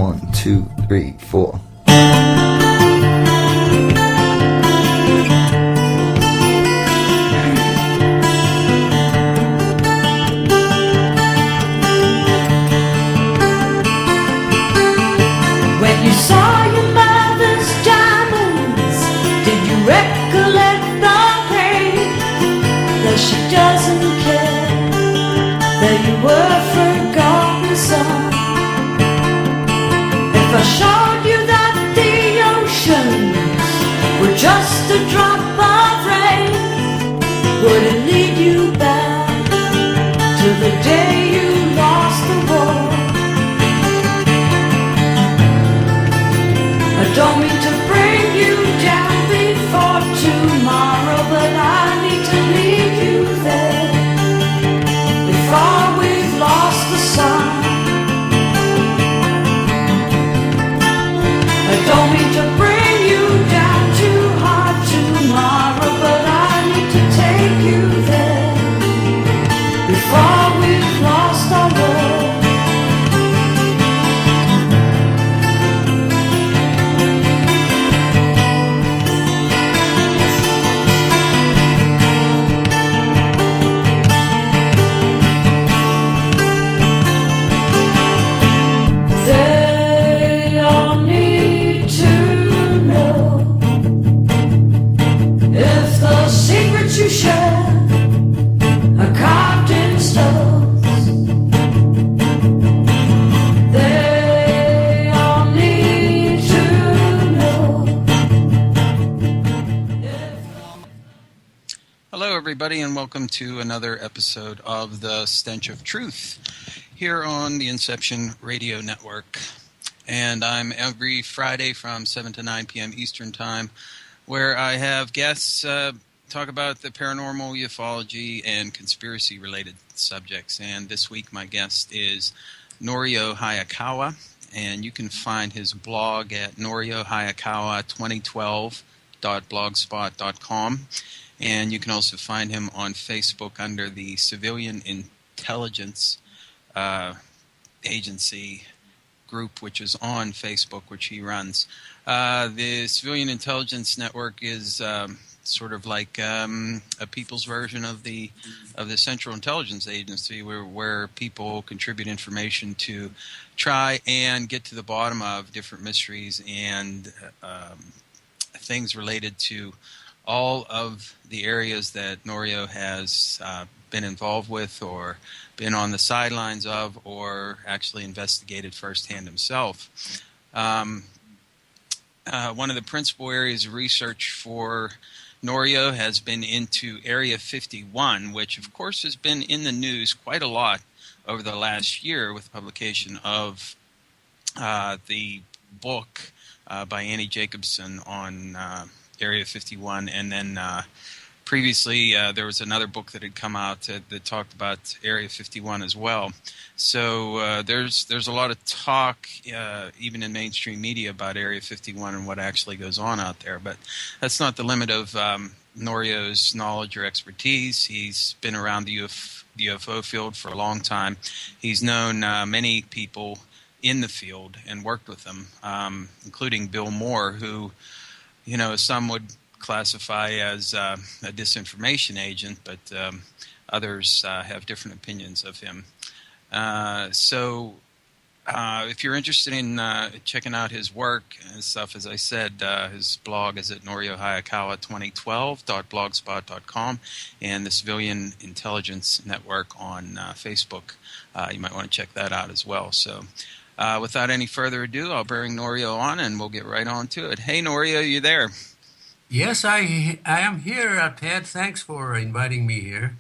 1, 2, 3, 4. When you saw your mother's diamonds, did you recollect the pain? That she doesn't care, that you were forgotten son. If I showed you that the oceans were just a drop of rain, would it lead you back to the day you lost the war? I don't mean to bring you down before tomorrow, but I need to leave you there before we've lost the sun. I don't mean to bring you down too hard tomorrow, but I need to take you there before we've lost our world. They all need to know if the secrets you share are carved in stones. They all need to know. Hello, everybody, and welcome to another episode of the Stench of Truth here on the Inception Radio Network. And I'm every Friday from 7 to 9 p.m. Eastern Time, where I have guests talk about the paranormal, ufology, and conspiracy-related subjects. And this week my guest is Norio Hayakawa, and you can find his blog at noriohayakawa2012.blogspot.com. And you can also find him on Facebook under the Civilian Intelligence Agency group, which is on Facebook, which he runs. The Civilian Intelligence Network is sort of like a people's version of the Central Intelligence Agency, where people contribute information to try and get to the bottom of different mysteries and things related to all of the areas that Norio has been involved with or been on the sidelines of or actually investigated firsthand himself. One of the principal areas of research for Norio has been into Area 51, which of course has been in the news quite a lot over the last year with the publication of the book by Annie Jacobson on Area 51, and then previously there was another book that had come out that talked about Area 51 as well. So there's a lot of talk, even in mainstream media, about Area 51 and what actually goes on out there. But that's not the limit of Norio's knowledge or expertise. He's been around the UFO field for a long time. He's known many people in the field and worked with them, including Bill Moore, who, you know, some would classify as a disinformation agent, but others have different opinions of him. So if you're interested in checking out his work and stuff, as I said, his blog is at noriohayakawa2012.blogspot.com, and the Civilian Intelligence Network on Facebook. You might want to check that out as well. So without any further ado, I'll bring Norio on, and we'll get right on to it. Hey, Norio, you there? Yes, I am here, Ted. Thanks for inviting me here.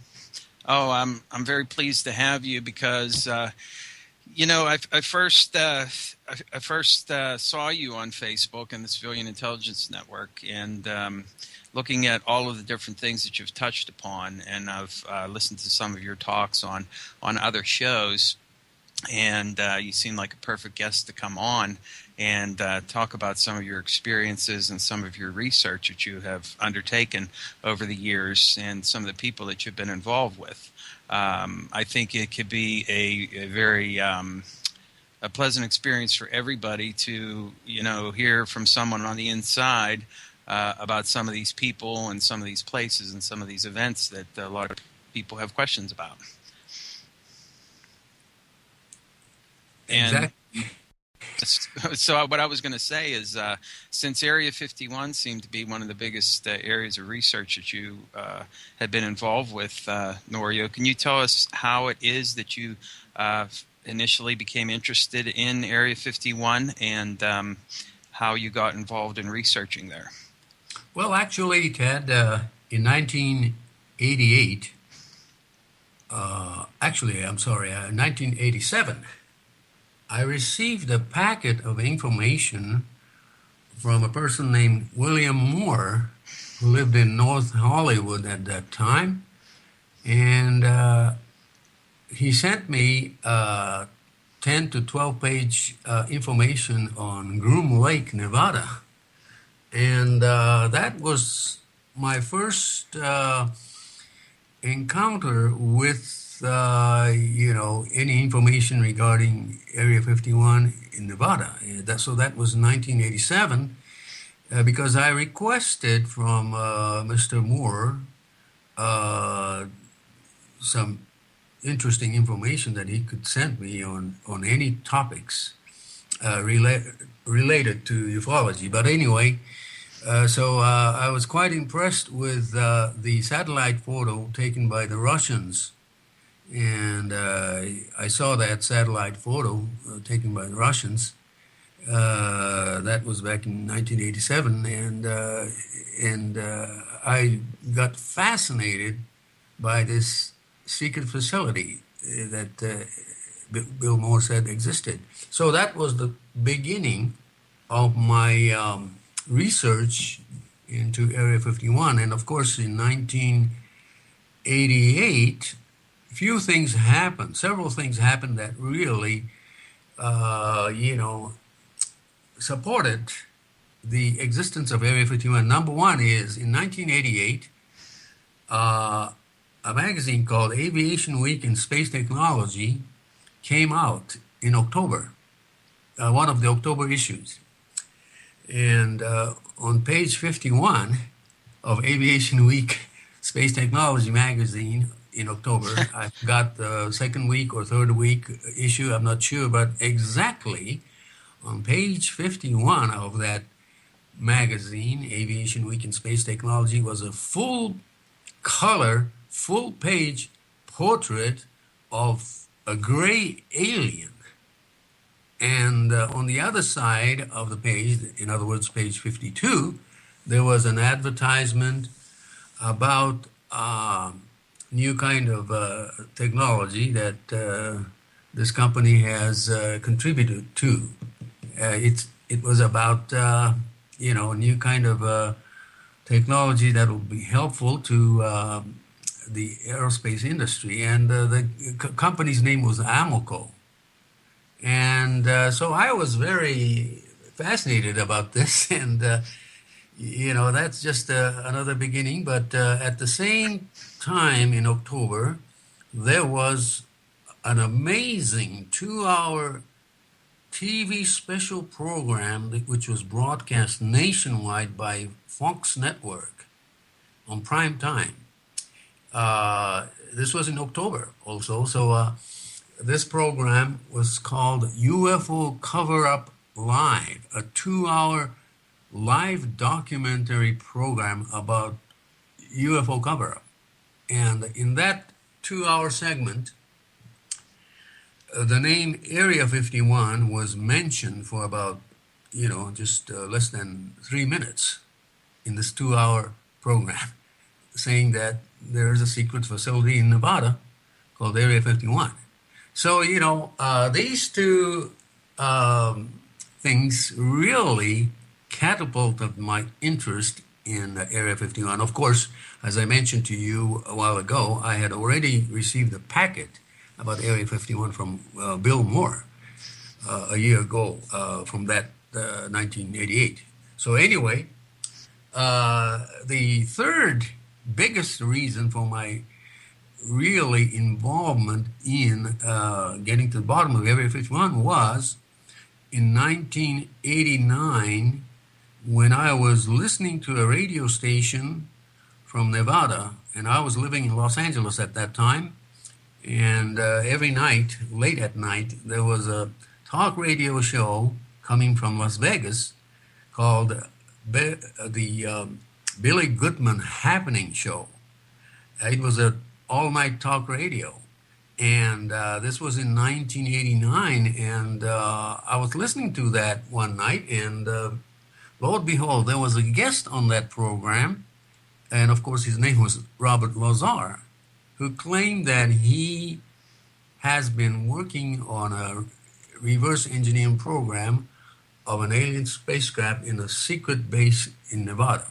Oh, I'm very pleased to have you because you know, I first saw you on Facebook and the Civilian Intelligence Network, and looking at all of the different things that you've touched upon, and I've listened to some of your talks on other shows, and you seem like a perfect guest to come on and talk about some of your experiences and some of your research that you have undertaken over the years and some of the people that you've been involved with. I think it could be a very a pleasant experience for everybody to, hear from someone on the inside about some of these people and some of these places and some of these events that a lot of people have questions about. And so what I was going to say is, since Area 51 seemed to be one of the biggest areas of research that you had been involved with, Norio, can you tell us how it is that you initially became interested in Area 51 and how you got involved in researching there? Well, actually, Ted, in 1988, 1987, I received a packet of information from a person named William Moore, who lived in North Hollywood at that time. And he sent me 10 to 12 page information on Groom Lake, Nevada. And that was my first encounter with any information regarding Area 51 in Nevada. So that was 1987, because I requested from Mr. Moore some interesting information that he could send me on any topics related to ufology. But anyway, so I was quite impressed with the satellite photo taken by the Russians. And I saw that satellite photo taken by the Russians. That was back in 1987, and I got fascinated by this secret facility that Bill Moore said existed. So that was the beginning of my research into Area 51. And of course, in 1988, several things happened that really, supported the existence of Area 51. Number one is, in 1988, a magazine called Aviation Week in Space Technology came out in October, one of the October issues. And on page 51 of Aviation Week Space Technology magazine, in October, I got the second week or third week issue, I'm not sure, but exactly on page 51 of that magazine, Aviation Week in Space Technology, was a full-color, full-page portrait of a gray alien. And on the other side of the page, in other words, page 52, there was an advertisement about new kind of technology that this company has contributed to. It was about new kind of technology that will be helpful to the aerospace industry, and the company's name was Amoco. And so I was very fascinated about this, and that's just another beginning. But at the same time, in October, there was an amazing 2-hour TV special program which was broadcast nationwide by Fox Network on prime time. This was in October also. So this program was called UFO Cover-Up Live, a 2-hour live documentary program about UFO cover-up. And in that 2-hour segment, the name Area 51 was mentioned for about, just less than 3 minutes in this 2-hour program, saying that there is a secret facility in Nevada called Area 51. So, these two things really catapulted my interest in Area 51. Of course, as I mentioned to you a while ago, I had already received a packet about Area 51 from Bill Moore a year ago, from that 1988. So anyway, the third biggest reason for my really involvement in getting to the bottom of Area 51 was in 1989 when I was listening to a radio station from Nevada, and I was living in Los Angeles at that time. And every night, late at night, there was a talk radio show coming from Las Vegas called the Billy Goodman Happening Show. It was an all-night talk radio. And this was in 1989, and I was listening to that one night, and lo and behold, there was a guest on that program, and of course his name was Robert Lazar, who claimed that he has been working on a reverse engineering program of an alien spacecraft in a secret base in Nevada.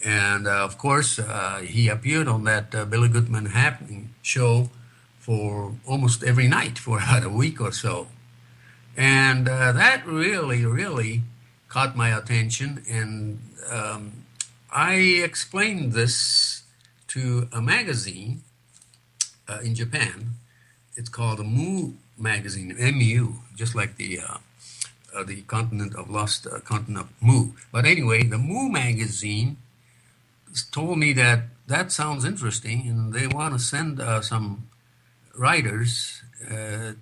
And of course, he appeared on that Billy Goodman Happening show for almost every night for about a week or so. And that really caught my attention. And I explained this to a magazine in Japan. It's called the Mu magazine, M-U, just like the continent of lost continent of Mu. But anyway, the Mu magazine told me that sounds interesting, and they want to send some writers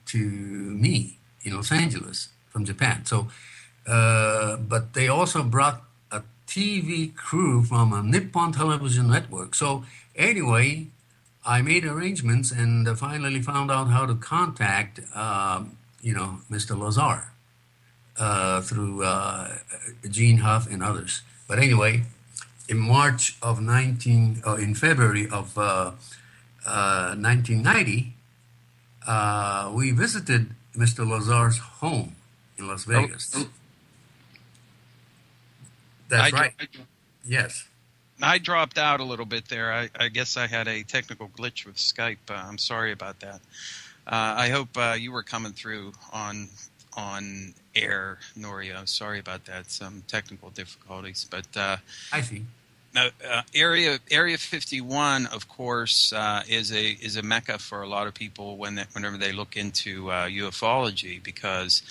to me in Los Angeles from Japan. So, but they also brought a TV crew from a Nippon television network. So anyway, I made arrangements and finally found out how to contact, Mr. Lazar through Gene Huff and others. But anyway, in February of 1990, we visited Mr. Lazar's home in Las Vegas. That's right. Yes. I dropped out a little bit there. I guess I had a technical glitch with Skype. I'm sorry about that. I hope you were coming through on air, Norio. Sorry about that. Some technical difficulties, but I see. Area 51, of course, is a mecca for a lot of people whenever they look into ufology, because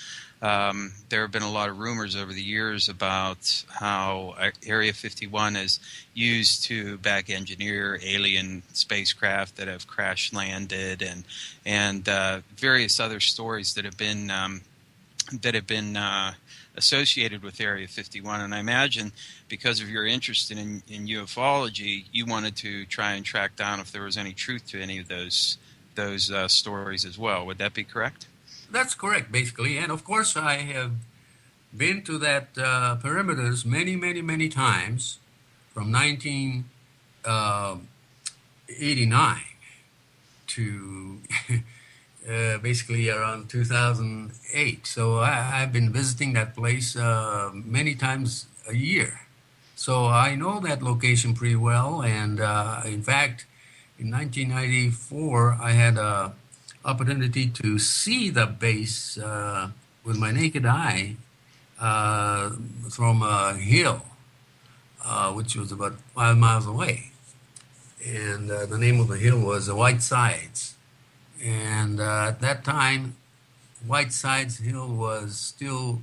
there have been a lot of rumors over the years about how Area 51 is used to back engineer alien spacecraft that have crash landed, and various other stories that have been associated with Area 51. And I imagine because of your interest in ufology, you wanted to try and track down if there was any truth to any of those stories as well. Would that be correct? That's correct, basically. And of course, I have been to that perimeters many times from 1989 to basically around 2008. So I've been visiting that place many times a year. So I know that location pretty well. And in fact, in 1994, I had a opportunity to see the base with my naked eye from a hill, which was about 5 miles away. And the name of the hill was the White Sides. And at that time, White Sides Hill was still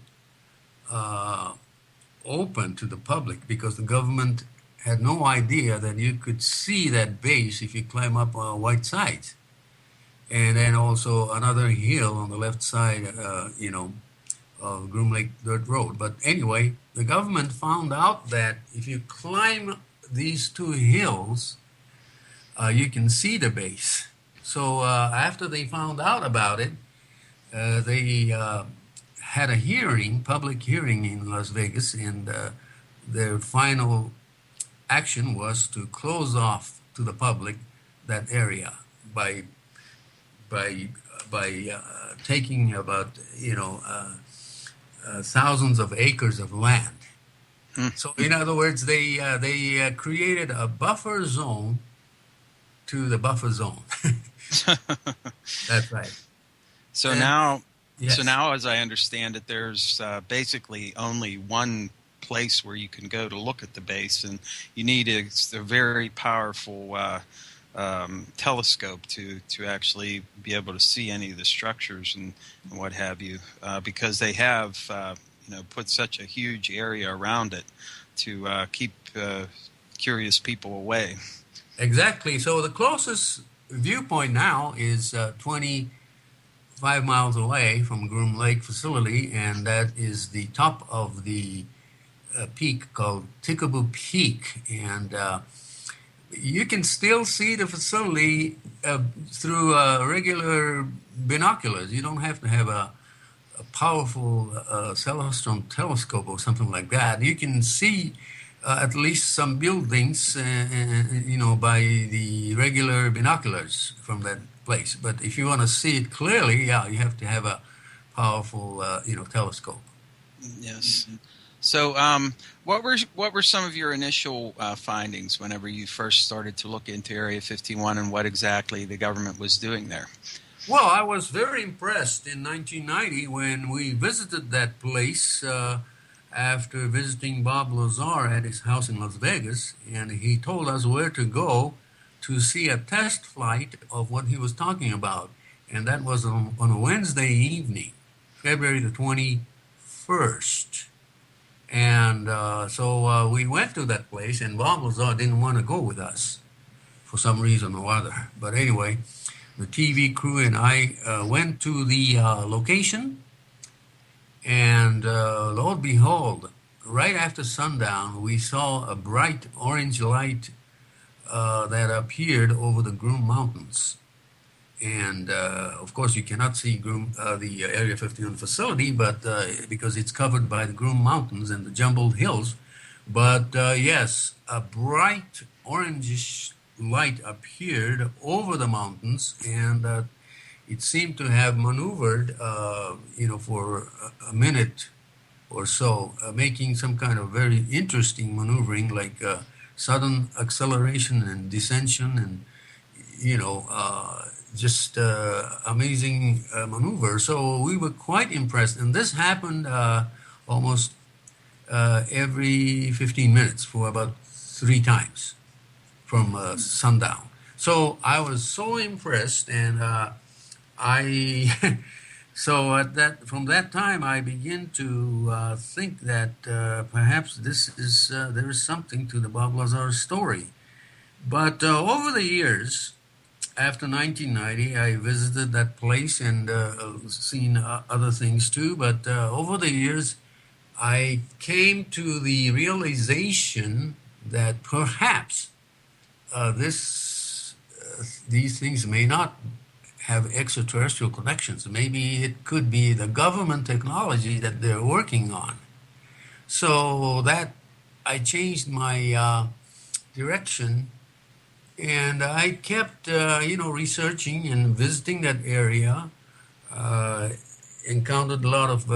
open to the public because the government had no idea that you could see that base if you climb up White Sides. And then also another hill on the left side, of Groom Lake Dirt Road. But anyway, the government found out that if you climb these two hills, you can see the base. So after they found out about it, they had a public hearing in Las Vegas, and their final action was to close off to the public that area by taking about thousands of acres of land. So in other words, they created a buffer zone to the buffer zone. That's right. So now, as I understand it, there's basically only one place where you can go to look at the base, and you need a very powerful telescope to actually be able to see any of the structures and what have you, because they have put such a huge area around it to keep curious people away. Exactly. So the closest viewpoint now is 25 miles away from Groom Lake facility, and that is the top of the peak called Tickaboo Peak, and you can still see the facility through regular binoculars. You don't have to have a powerful Celestron telescope or something like that. You can see at least some buildings, by the regular binoculars from that place. But if you want to see it clearly, you have to have a powerful, telescope. Yes. So, what were some of your initial findings whenever you first started to look into Area 51 and what exactly the government was doing there? Well, I was very impressed in 1990 when we visited that place after visiting Bob Lazar at his house in Las Vegas, and he told us where to go to see a test flight of what he was talking about. And that was on a Wednesday evening, February the 21st. And so we went to that place, and Bob Lazar didn't want to go with us for some reason or other. But anyway, the TV crew and I went to the location, and lo and behold, right after sundown, we saw a bright orange light that appeared over the Groom Mountains. And of course, you cannot see the Area 51 facility, but because it's covered by the Groom Mountains and the jumbled hills. But yes, a bright orangish light appeared over the mountains, and it seemed to have maneuvered, for a minute or so, making some kind of very interesting maneuvering, like sudden acceleration and descension, and just amazing maneuver. So we were quite impressed, and this happened almost every 15 minutes for about 3 times from sundown. So I was so impressed, and so from that time I began to think that perhaps there is something to the Bob Lazar story. But over the years, after 1990, I visited that place and seen other things too. But over the years, I came to the realization that perhaps these things may not have extraterrestrial connections. Maybe it could be the government technology that they're working on. So that I changed my direction. And I kept, researching and visiting that area. Encountered a lot of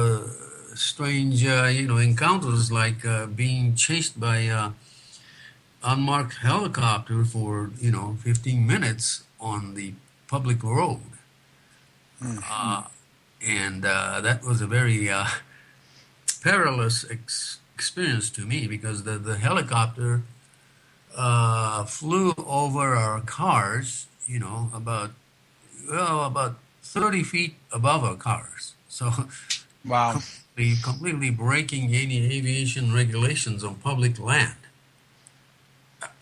strange, encounters, like being chased by an unmarked helicopter for, 15 minutes on the public road. And that was a very perilous experience to me, because the helicopter flew over our cars, about 30 feet above our cars. So, wow, completely breaking any aviation regulations on public land.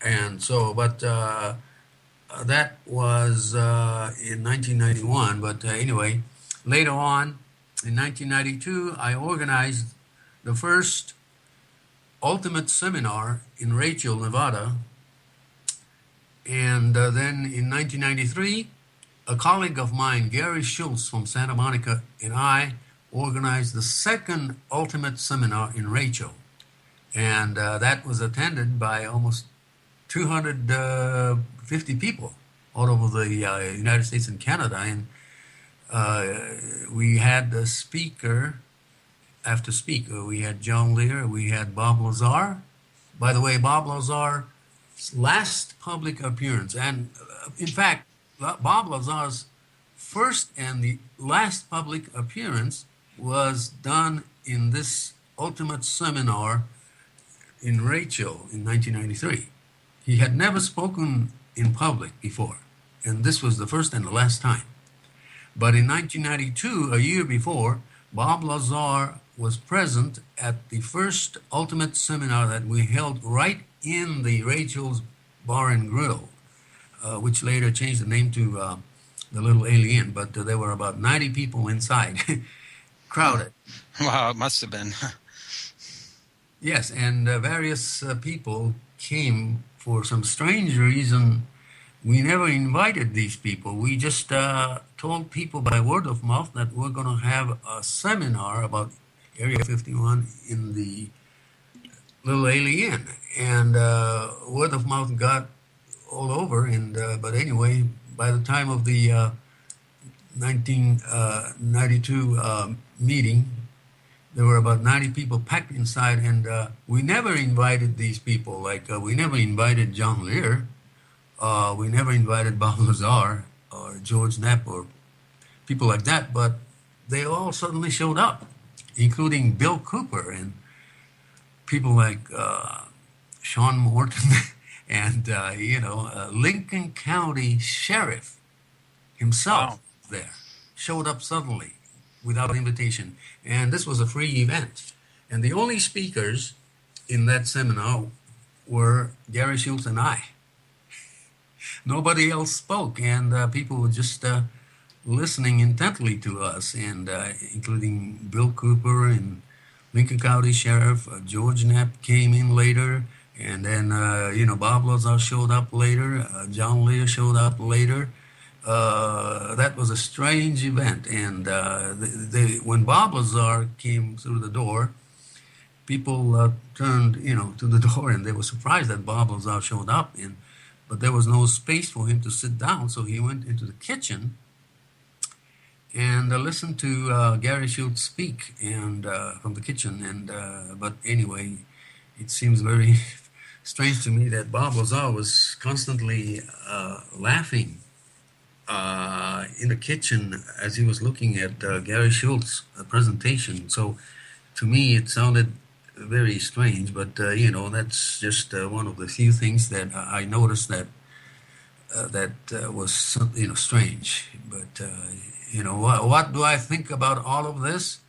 And so, but that was in 1991. But anyway, later on, in 1992, I organized the first ultimate seminar in Rachel, Nevada. And then in 1993, a colleague of mine, Gary Schultz from Santa Monica, and I organized the second ultimate seminar in Rachel. And that was attended by almost 250 people all over the United States and Canada. And we had a speaker after speaker. We had John Lear, we had Bob Lazar. By the way, Bob Lazar's last public appearance, and in fact, Bob Lazar's first and the last public appearance was done in this ultimate seminar in Rachel in 1993. He had never spoken in public before, and this was the first and the last time. But in 1992, a year before, Bob Lazar was present at the first Ultimate seminar that we held right in the Rachel's Bar and Grill, which later changed the name to the Little Alien, but there were about 90 people inside, crowded. Wow, it must have been. Yes, and various people came for some strange reason. We never invited these people. We just told people by word of mouth that we're going to have a seminar about Area 51 in the Little Alien. And word of mouth got all over. And but anyway, by the time of the 1992 meeting, there were about 90 people packed inside. And we never invited these people. Like we never invited John Lear. We never invited Bob Lazar or George Knapp or people like that, but they all suddenly showed up, including Bill Cooper and people like Sean Morton and, Lincoln County Sheriff himself there showed up suddenly without invitation. And this was a free event. And the only speakers in that seminar were Gary Schultz and I. Nobody else spoke, and people were just listening intently to us, and including Bill Cooper and Lincoln County Sheriff. George Knapp came in later, and then Bob Lazar showed up later. John Lear showed up later. That was a strange event, and when Bob Lazar came through the door, people turned to the door, and they were surprised that Bob Lazar showed up. But there was no space for him to sit down, so he went into the kitchen and listened to Gary Schultz speak and from the kitchen. And but anyway, it seems very strange to me that Bob Lazar was constantly laughing in the kitchen as he was looking at Gary Schultz's presentation. So to me, it sounded very strange, but that's just one of the few things that I noticed that was strange. But what do I think about all of this?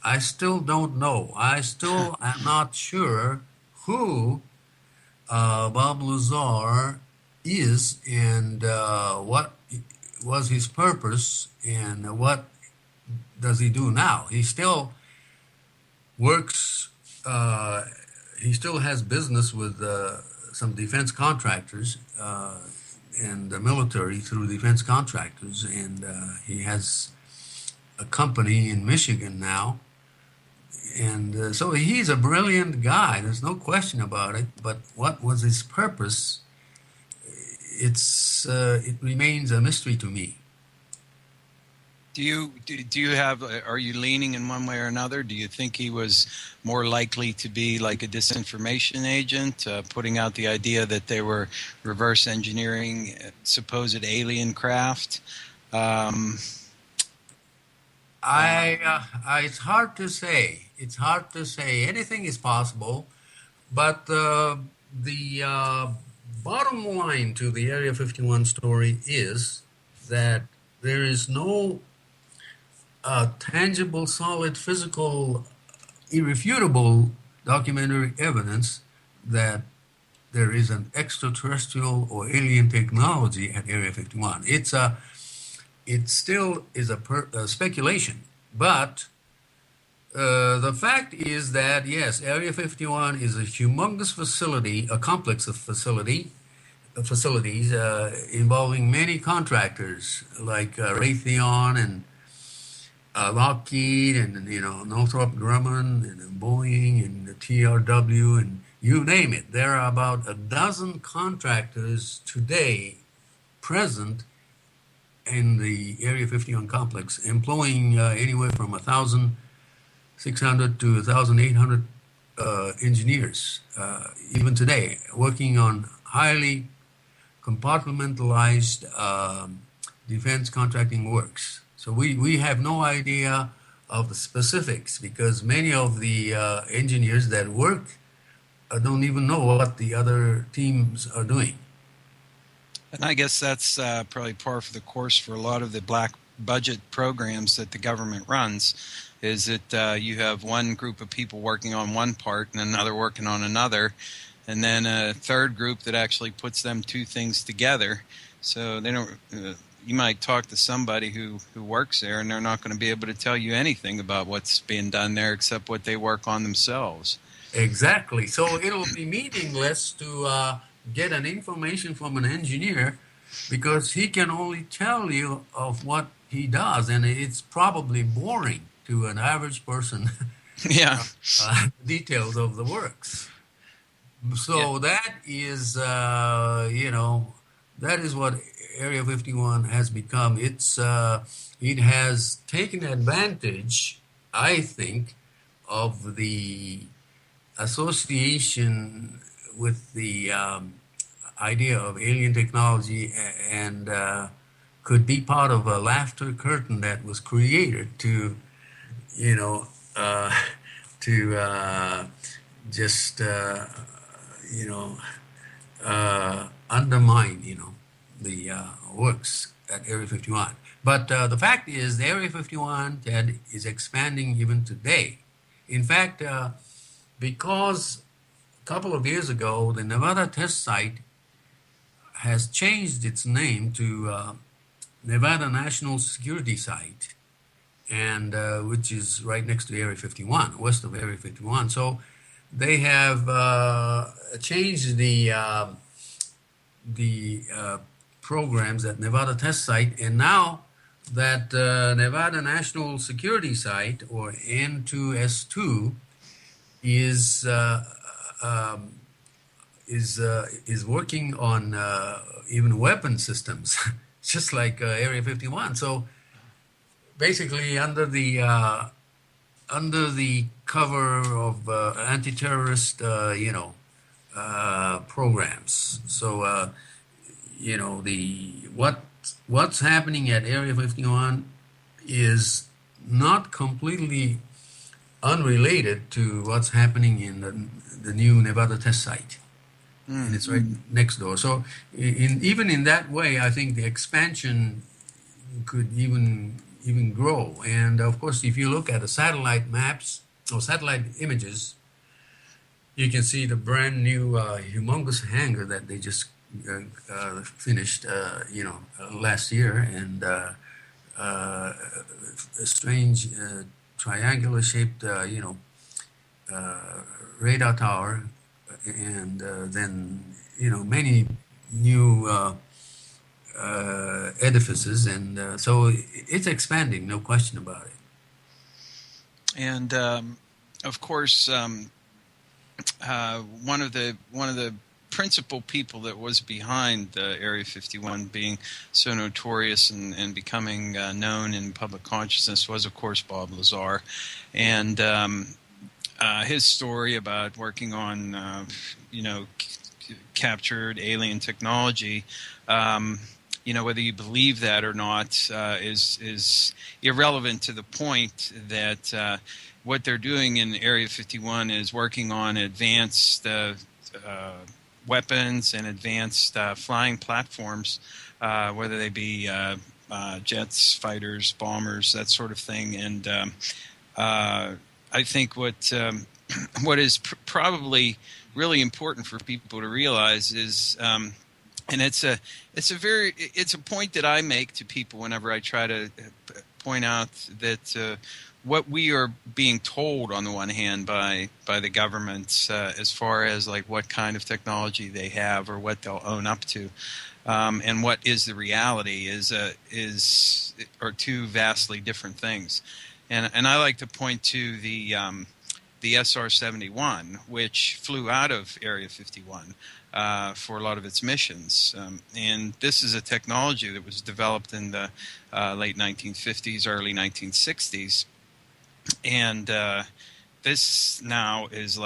I still don't know. I still am not sure who Bob Lazar is and what was his purpose and what does he do now. He still works. He still has business with some defense contractors and the military through defense contractors, and he has a company in Michigan now. And so he's a brilliant guy. There's no question about it. But what was his purpose? It remains a mystery to me. Do you have? Are you leaning in one way or another? Do you think he was more likely to be like a disinformation agent, putting out the idea that they were reverse engineering supposed alien craft? It's hard to say. It's hard to say. Anything is possible, but the bottom line to the Area 51 story is that there is no tangible, solid, physical, irrefutable documentary evidence that there is an extraterrestrial or alien technology at Area 51. It still is a speculation, but the fact is that, yes, Area 51 is a humongous facility, a complex of facilities involving many contractors like Raytheon and Lockheed and Northrop Grumman and Boeing and the TRW and you name it. There are about a dozen contractors today present in the Area 51 complex, employing anywhere from 1,600 to 1,800 engineers, even today, working on highly compartmentalized defense contracting works. So we have no idea of the specifics because many of the engineers that work don't even know what the other teams are doing. And I guess that's probably par for the course for a lot of the black budget programs that the government runs, is that you have one group of people working on one part and another working on another, and then a third group that actually puts them two things together. So they don't. You might talk to somebody who works there, and they're not going to be able to tell you anything about what's being done there except what they work on themselves. Exactly. So it'll be meaningless to get an information from an engineer because he can only tell you of what he does, and it's probably boring to an average person. Yeah. Details of the works. So Yeah. that is, that is what Area 51 has become. It has taken advantage, I think, of the association with the idea of alien technology and could be part of a laughter curtain that was created to, you know, to just, undermine, the works at Area 51. But the fact is, the Area 51, Ted, is expanding even today. In fact, because a couple of years ago, the Nevada test site has changed its name to Nevada National Security Site, and which is right next to Area 51, west of Area 51. So they have changed the programs at Nevada test site, and now that Nevada National Security Site, or N2S2, is working on even weapon systems, just like Area 51. So basically, under the cover of anti-terrorist, programs. So what's happening at Area 51 is not completely unrelated to what's happening in the new Nevada test site. And it's right next door. So even in that way, I think the expansion could even grow. And of course, if you look at the satellite maps or satellite images, you can see the brand new humongous hangar that they just finished, last year, and a strange triangular shaped, radar tower, and then many new edifices, and so it's expanding, no question about it. And of course, one of the principal people that was behind Area 51 being so notorious and becoming known in public consciousness was, of course, Bob Lazar, and his story about working on captured alien technology. Whether you believe that or not is irrelevant to the point that what they're doing in Area 51 is working on advanced weapons and advanced flying platforms, whether they be jets, fighters, bombers, that sort of thing. And I think what is probably really important for people to realize is, and it's a point that I make to people whenever I try to point out that what we are being told on the one hand by the government as far as like what kind of technology they have or what they'll own up to, and what is the reality are two vastly different things. And I like to point to the SR-71, which flew out of Area 51 for a lot of its missions. And this is a technology that was developed in the late 1950s, early 1960s. And this now is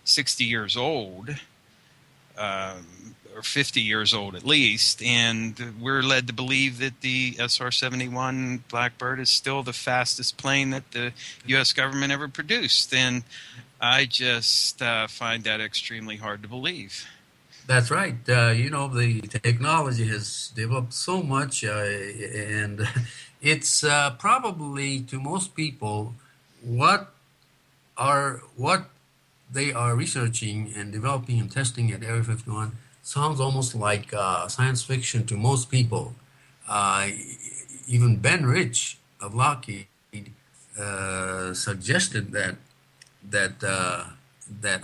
60 years old, or 50 years old at least, and we're led to believe that the SR-71 Blackbird is still the fastest plane that the U.S. government ever produced. And I just find that extremely hard to believe. That's right. The technology has developed so much, and it's probably to most people what what they are researching and developing and testing at Area 51 sounds almost like science fiction to most people. Uh, Even Ben Rich of Lockheed suggested that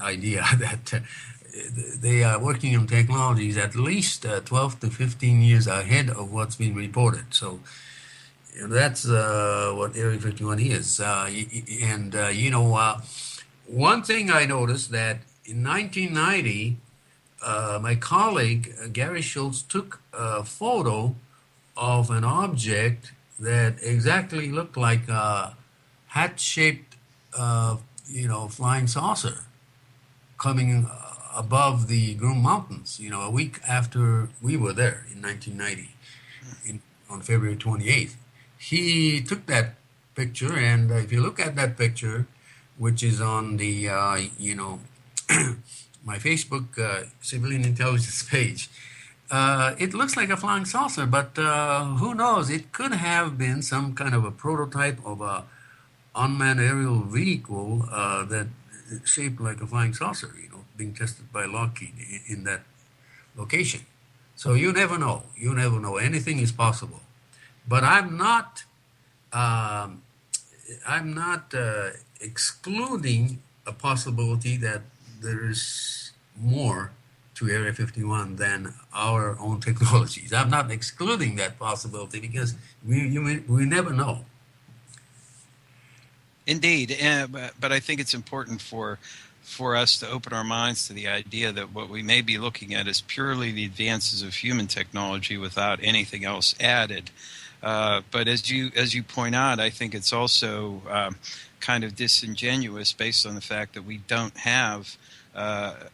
idea that they are working on technologies at least 12 to 15 years ahead of what's been reported. So that's what Area 51 is. One thing I noticed that in 1990, my colleague Gary Schultz took a photo of an object that exactly looked like a hat-shaped, flying saucer coming above the Groom Mountains. A week after we were there in 1990, on February 28th, he took that picture, and if you look at that picture, which is on the my Facebook civilian intelligence page. It looks like a flying saucer, but who knows? It could have been some kind of a prototype of a unmanned aerial vehicle that shaped like a flying saucer, being tested by Lockheed in that location. So you never know. You never know. Anything is possible. But I'm not excluding a possibility that there is more to Area 51 than our own technologies. I'm not excluding that possibility because we never know. Indeed, but I think it's important for us to open our minds to the idea that what we may be looking at is purely the advances of human technology without anything else added. But as you point out, I think it's also kind of disingenuous based on the fact that we don't have a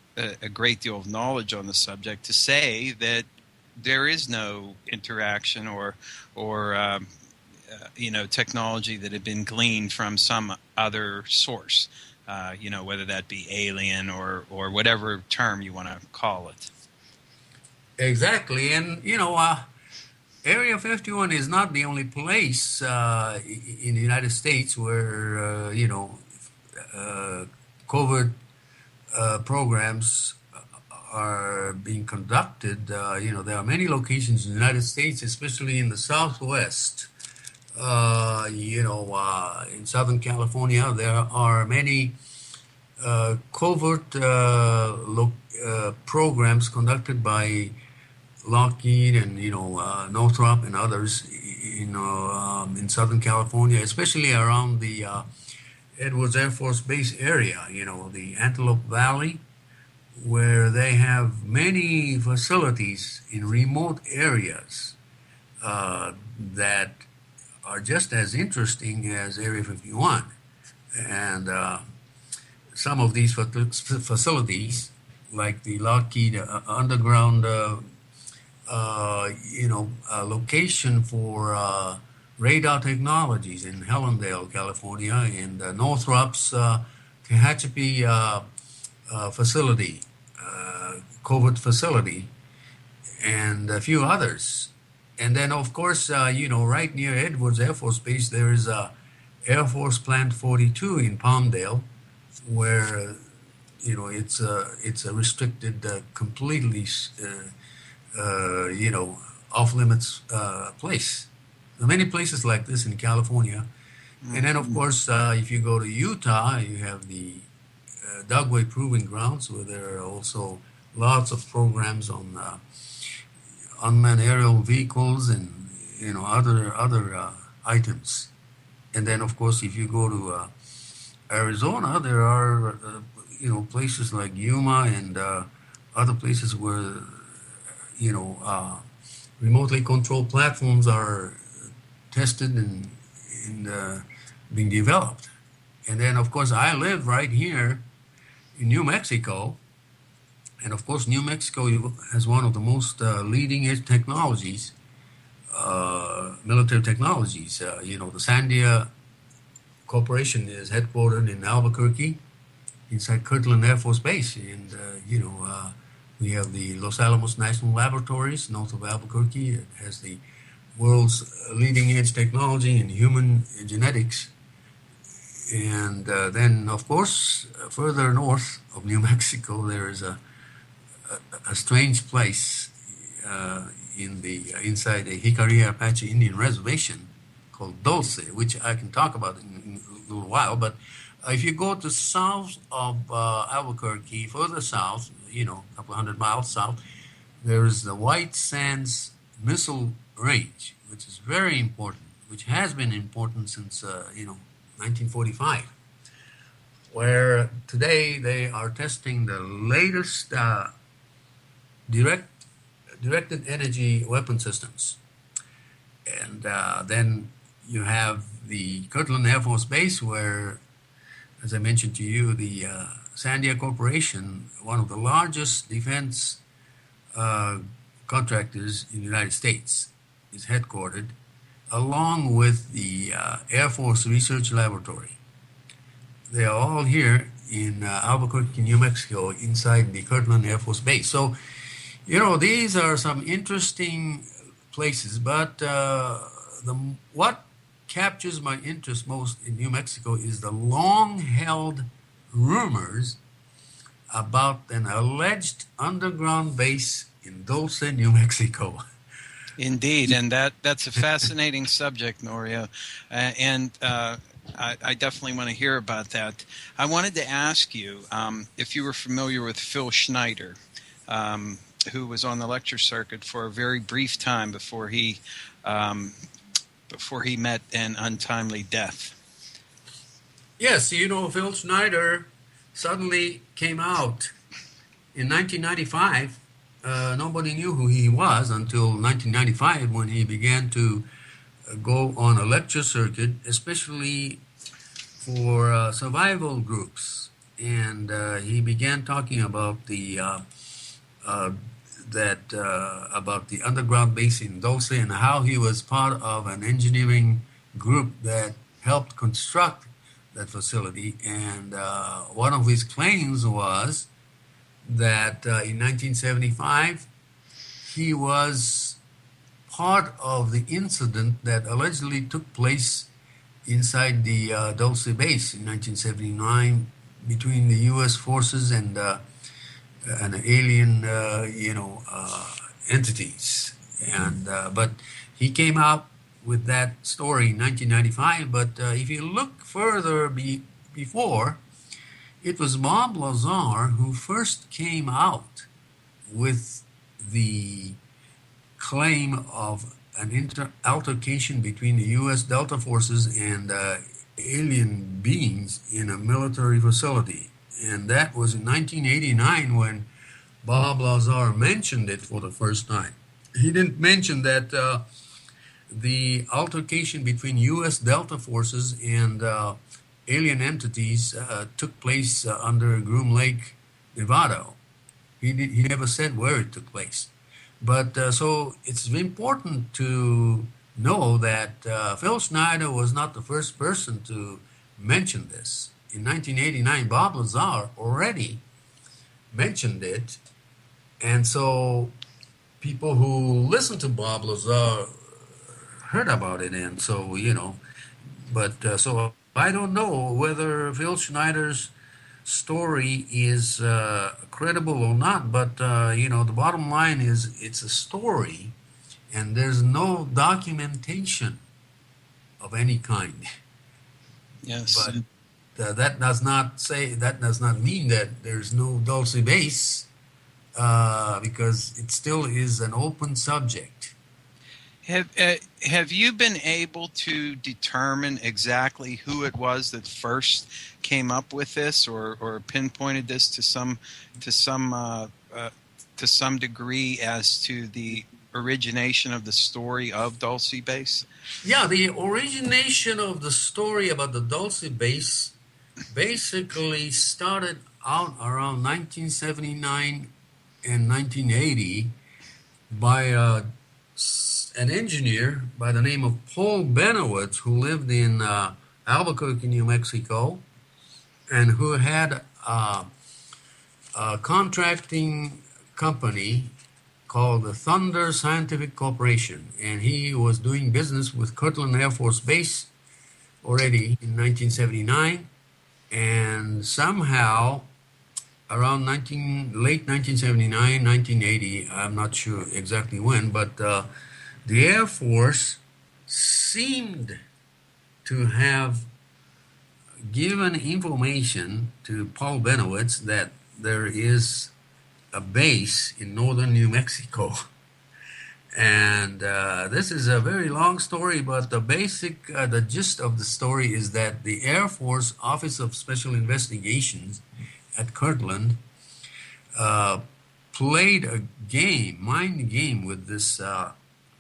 great deal of knowledge on the subject to say that there is no interaction or technology that had been gleaned from some other source, whether that be alien or whatever term you want to call it. Exactly, and Area 51 is not the only place in the United States where covert programs are being conducted. There are many locations in the United States, especially in the Southwest. In Southern California, there are many covert programs conducted by Lockheed and Northrop and others in Southern California, especially around the Edwards Air Force Base area, the Antelope Valley, where they have many facilities in remote areas that are just as interesting as Area 51. And some of these facilities, like the Lockheed underground location for radar technologies in Helendale, California, and Northrop's Tehachapi facility, covert facility, and a few others. And then, of course, right near Edwards Air Force Base, there is Air Force Plant 42 in Palmdale, where it's a restricted, completely off limits place. There are many places like this in California, and then of course, if you go to Utah, you have the Dugway Proving Grounds, where there are also lots of programs on unmanned aerial vehicles and other items. And then of course, if you go to Arizona, there are places like Yuma and other places where remotely controlled platforms are tested and being developed. And then of course, I live right here in New Mexico. And of course, New Mexico has one of the most leading edge technologies, military technologies. The Sandia Corporation is headquartered in Albuquerque, inside Kirtland Air Force Base. And, We have the Los Alamos National Laboratories, north of Albuquerque. It has the world's leading edge technology in human genetics. And then, of course, further north of New Mexico, there is a strange place inside the Jicarilla Apache Indian Reservation called Dulce, which I can talk about in a little while. But if you go to south of Albuquerque, further south, a couple hundred miles south, there's the White Sands Missile Range, which is very important, which has been important since 1945, where today they are testing the latest directed energy weapon systems. And then you have the Kirtland Air Force Base, where, as I mentioned to you, the Sandia Corporation, one of the largest defense contractors in the United States, is headquartered, along with the Air Force Research Laboratory. They are all here in Albuquerque, New Mexico, inside the Kirtland Air Force Base. So, these are some interesting places, but what captures my interest most in New Mexico is the long-held rumors about an alleged underground base in Dulce, New Mexico. Indeed, and that's a fascinating subject, Norio, and I definitely want to hear about that. I wanted to ask you if you were familiar with Phil Schneider, who was on the lecture circuit for a very brief time before he met an untimely death. Yes, Phil Schneider suddenly came out in 1995. Nobody knew who he was until 1995, when he began to go on a lecture circuit, especially for survival groups. And he began talking about about the underground base in Dulce, and how he was part of an engineering group that helped construct that facility. And one of his claims was that in 1975 he was part of the incident that allegedly took place inside the Dulce base in 1979 between the U.S. forces and alien entities. And but he came out with that story in 1995. But if you look further before, it was Bob Lazar who first came out with the claim of an altercation between the U.S. Delta forces and alien beings in a military facility. And that was in 1989 when Bob Lazar mentioned it for the first time. He didn't mention that the altercation between U.S. Delta forces and alien entities took place under Groom Lake, Nevada. He never said where it took place. But so it's important to know that Phil Schneider was not the first person to mention this. In 1989, Bob Lazar already mentioned it. And so people who listened to Bob Lazar heard about it. And so, but so I don't know whether Phil Schneider's story is credible or not, but the bottom line is it's a story, and there's no documentation of any kind. Yes, but that does not mean that there's no Dulce base, because it still is an open subject. Have you been able to determine exactly who it was that first came up with this, or pinpointed this to some degree as to the origination of the story of Dulce base? Yeah, the origination of the story about the Dulce base basically started out around 1979 and 1980 by an engineer by the name of Paul Benowitz, who lived in Albuquerque, New Mexico, and who had a contracting company called the Thunder Scientific Corporation, and he was doing business with Kirtland Air Force Base already in 1979, and somehow around late 1979, 1980, I'm not sure exactly when, but the Air Force seemed to have given information to Paul Benowitz that there is a base in northern New Mexico. And this is a very long story, but the gist of the story is that the Air Force Office of Special Investigations at Kirtland played a mind game with this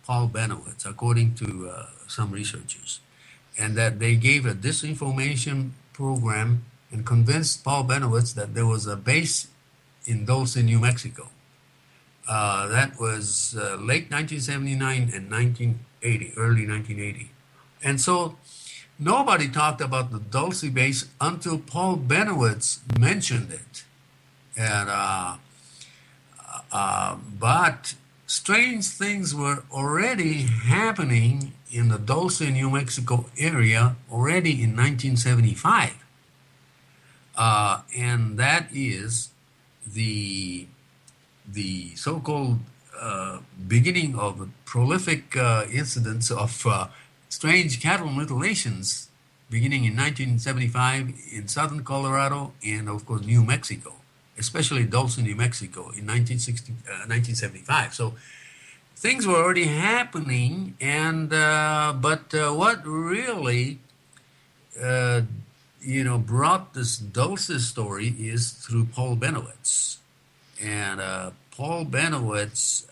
Paul Benowitz, according to some researchers, and that they gave a disinformation program and convinced Paul Benowitz that there was a base in Dulce, New Mexico. That was late 1979 and 1980, early 1980. And so nobody talked about the Dulce base until Paul Benowitz mentioned it. And, but strange things were already happening in the Dulce, New Mexico area already in 1975. And that is the so-called beginning of prolific incidents of strange cattle mutilations beginning in 1975 in southern Colorado and, of course, New Mexico, especially Dulce, New Mexico in 1975. So things were already happening, and but what really brought this Dulce story is through Paul Benowitz. And Paul Benowitz,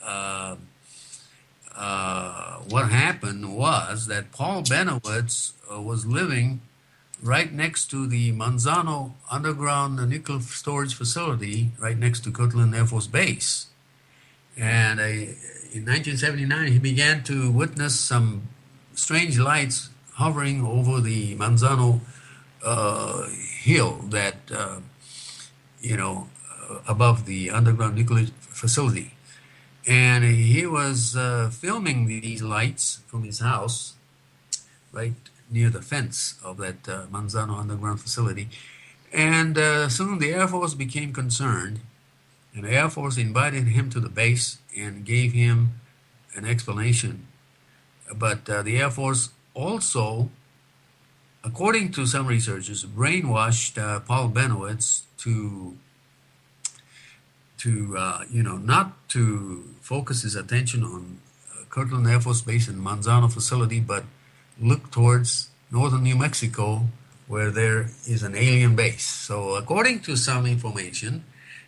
what happened was that Paul Benowitz was living right next to the Manzano underground nuclear storage facility, right next to Kirtland Air Force Base. And in 1979, he began to witness some strange lights hovering over the Manzano hill that, above the underground nuclear facility. And he was filming these lights from his house right near the fence of that Manzano underground facility. And soon the Air Force became concerned, and the Air Force invited him to the base and gave him an explanation. But the Air Force also, according to some researchers, brainwashed Paul Benowitz to not to focus his attention on Kirtland Air Force Base and Manzano facility, but look towards northern New Mexico, where there is an alien base. So according to some information,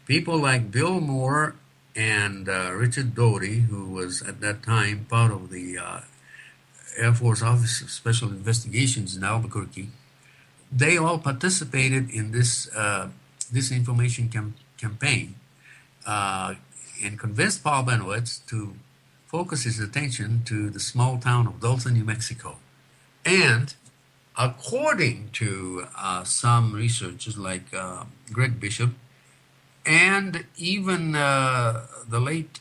people like Bill Moore and Richard Doty, who was at that time part of the Air Force Office of Special Investigations in Albuquerque, they all participated in this disinformation campaign and convinced Paul Benowitz to focus his attention to the small town of Dulce, New Mexico. And according to some researchers like Greg Bishop and even the late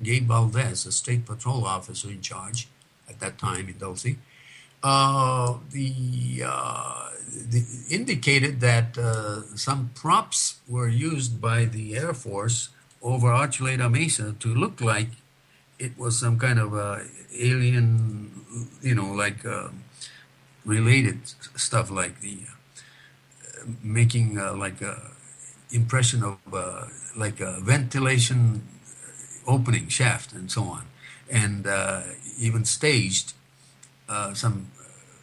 Gabe Valdez, a state patrol officer in charge at that time in Dulce, indicated that some props were used by the Air Force over Archuleta Mesa to look like it was some kind of alien, related stuff, like the making like a impression of like a ventilation opening shaft and so on, and even staged some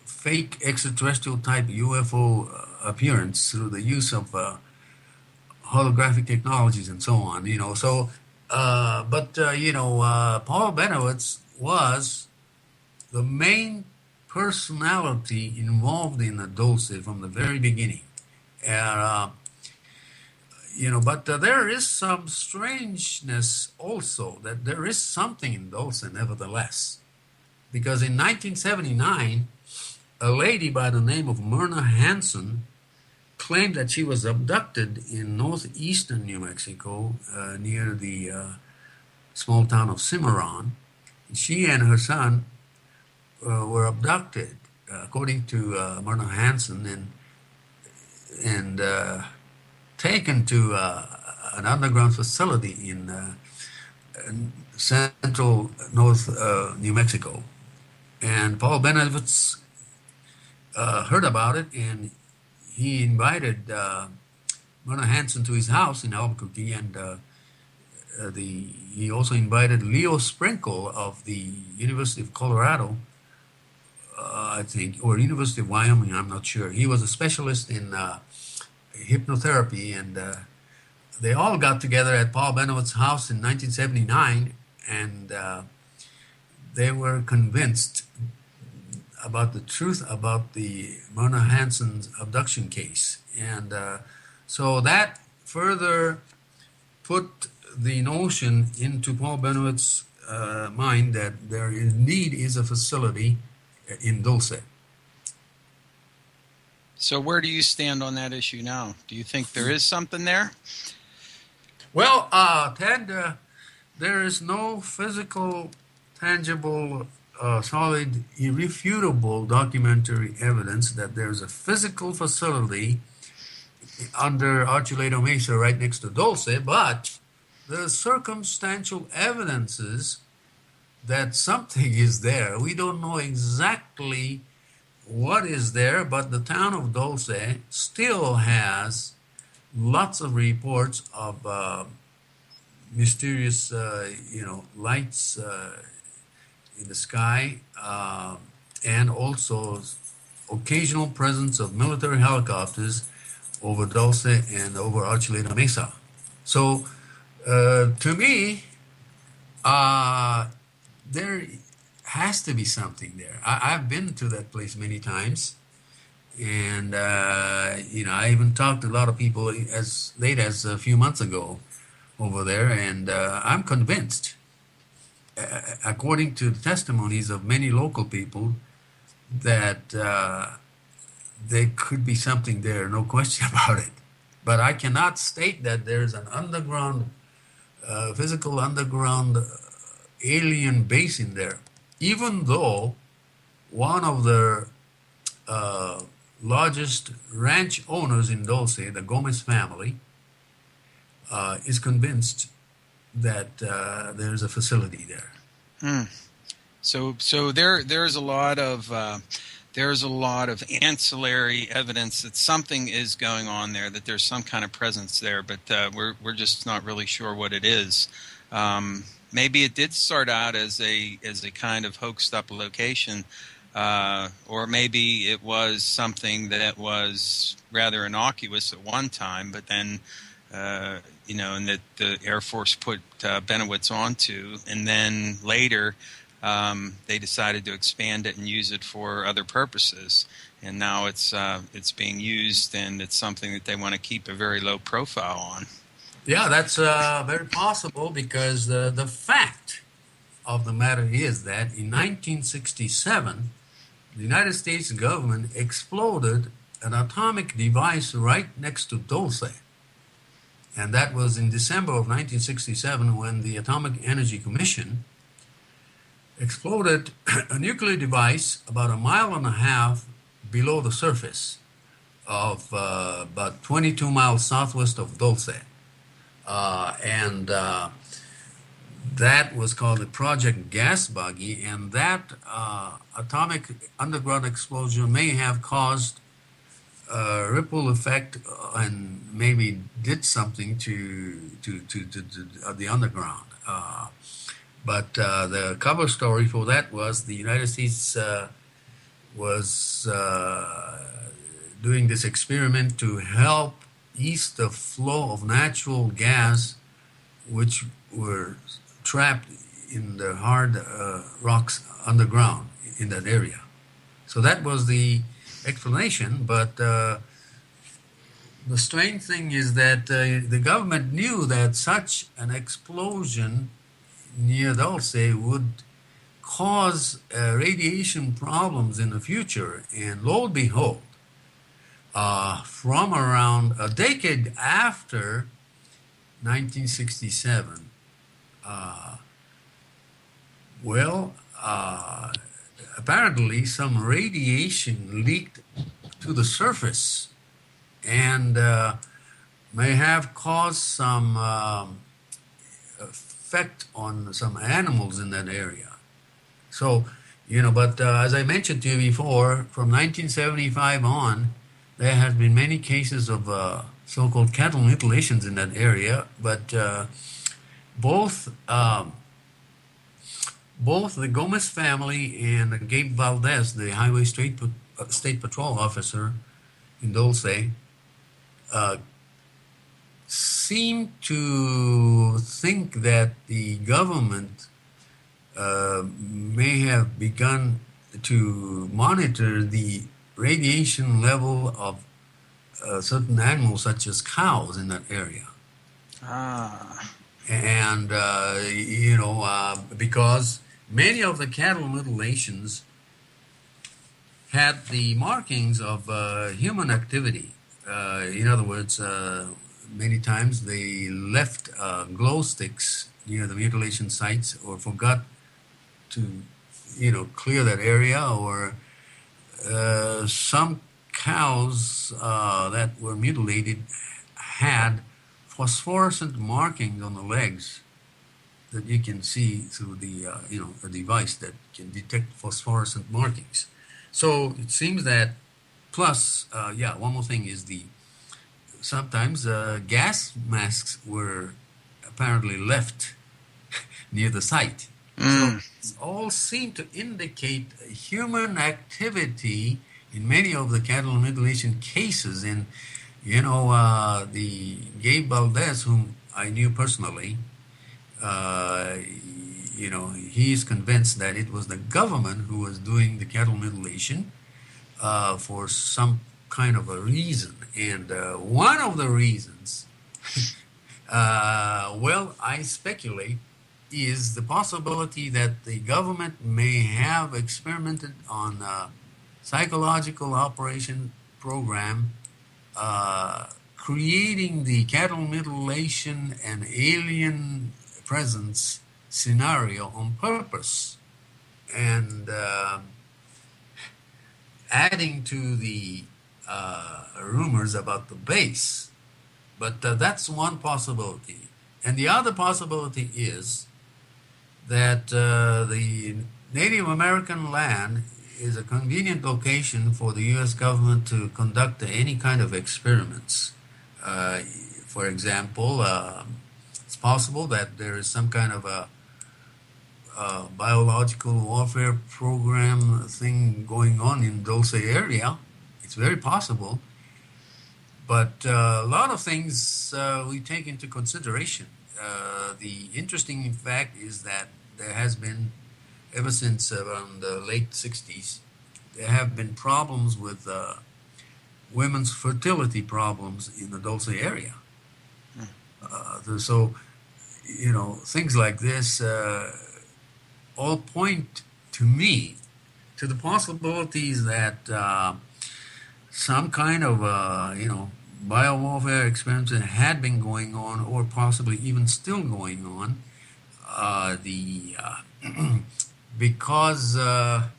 fake extraterrestrial type UFO appearance through the use of holographic technologies and so on. So Paul Benowitz was the main personality involved in the Dulce from the very beginning. But there is some strangeness also, that there is something in Dulce nevertheless. Because in 1979, a lady by the name of Myrna Hansen claimed that she was abducted in northeastern New Mexico near the small town of Cimarron. She and her son were abducted, according to Myrna Hansen, and taken to an underground facility in central north New Mexico. And Paul Benowitz heard about it, and he invited Myrna Hansen to his house in Albuquerque, and he also invited Leo Sprinkle of the University of Colorado, I think, or University of Wyoming, I'm not sure. He was a specialist in hypnotherapy, and they all got together at Paul Benowitz's house in 1979, and they were convinced about the truth about the Myrna Hansen's abduction case. And so that further put the notion into Paul Benowitz's mind that there indeed is a facility in Dulce. So where do you stand on that issue now? Do you think there is something there? Well, Ted, there is no physical, tangible, solid, irrefutable documentary evidence that there's a physical facility under Archuleta Mesa right next to Dulce, but the circumstantial evidences that something is there. We don't know exactly what is there, but the town of Dulce still has lots of reports of mysterious, lights in the sky, and also occasional presence of military helicopters over Dulce and over Archuleta Mesa. So, to me, there has to be something there. I've been to that place many times, and I even talked to a lot of people as late as a few months ago over there, and I'm convinced, according to the testimonies of many local people, that there could be something there, no question about it. But I cannot state that there's an underground, physical underground alien base in there, even though one of the largest ranch owners in Dulce, the Gomez family, is convinced that there's a facility there. So there's a lot of ancillary evidence that something is going on there, that there's some kind of presence there, but we're just not really sure what it is. Maybe it did start out as a kind of hoaxed up location, or maybe it was something that was rather innocuous at one time, but then and that the Air Force put Benowitz onto, and then later they decided to expand it and use it for other purposes, and now it's being used, and it's something that they want to keep a very low profile on. Yeah, that's very possible, because the fact of the matter is that in 1967, the United States government exploded an atomic device right next to Dulce. And that was in December of 1967, when the Atomic Energy Commission exploded a nuclear device about 1.5 miles below the surface of about 22 miles southwest of Dulce. That was called the Project Gas Buggy, and that atomic underground explosion may have caused a ripple effect and maybe did something to the underground. But the cover story for that was the United States was doing this experiment to help ease the flow of natural gas, which were trapped in the hard rocks underground in that area. So that was the explanation, but the strange thing is that the government knew that such an explosion near Dulce would cause radiation problems in the future, and lo and behold, from around a decade after 1967. Uh, well, apparently some radiation leaked to the surface and may have caused some effect on some animals in that area. So, but as I mentioned to you before, from 1975 on, there has been many cases of so-called cattle mutilations in that area, but both both the Gomez family and Gabe Valdez, the Highway State Patrol officer in Dulce, seem to think that the government may have begun to monitor the radiation level of certain animals, such as cows, in that area. And, because many of the cattle mutilations had the markings of human activity. In other words, many times they left glow sticks near the mutilation sites or forgot to, clear that area, or some cows that were mutilated had phosphorescent markings on the legs that you can see through the, a device that can detect phosphorescent markings. So it seems that, plus, one more thing is sometimes gas masks were apparently left near the site. So it all seemed to indicate human activity in many of the cattle mutilation cases. And, the Gabe Valdez, whom I knew personally, he is convinced that it was the government who was doing the cattle mutilation for some kind of a reason. And one of the reasons, I speculate, is the possibility that the government may have experimented on a psychological operation program creating the cattle mutilation and alien presence scenario on purpose, and adding to the rumors about the base. But that's one possibility. And the other possibility is that the Native American land is a convenient location for the U.S. government to conduct any kind of experiments. For example, it's possible that there is some kind of a biological warfare program thing going on in Dulce area. It's very possible. But a lot of things we take into consideration. The interesting fact is that there has been, ever since around the late 60s, there have been problems with women's fertility problems in the Dulce area. So, things like this all point to me to the possibilities that some kind of, biowarfare experiments that had been going on, or possibly even still going on, because of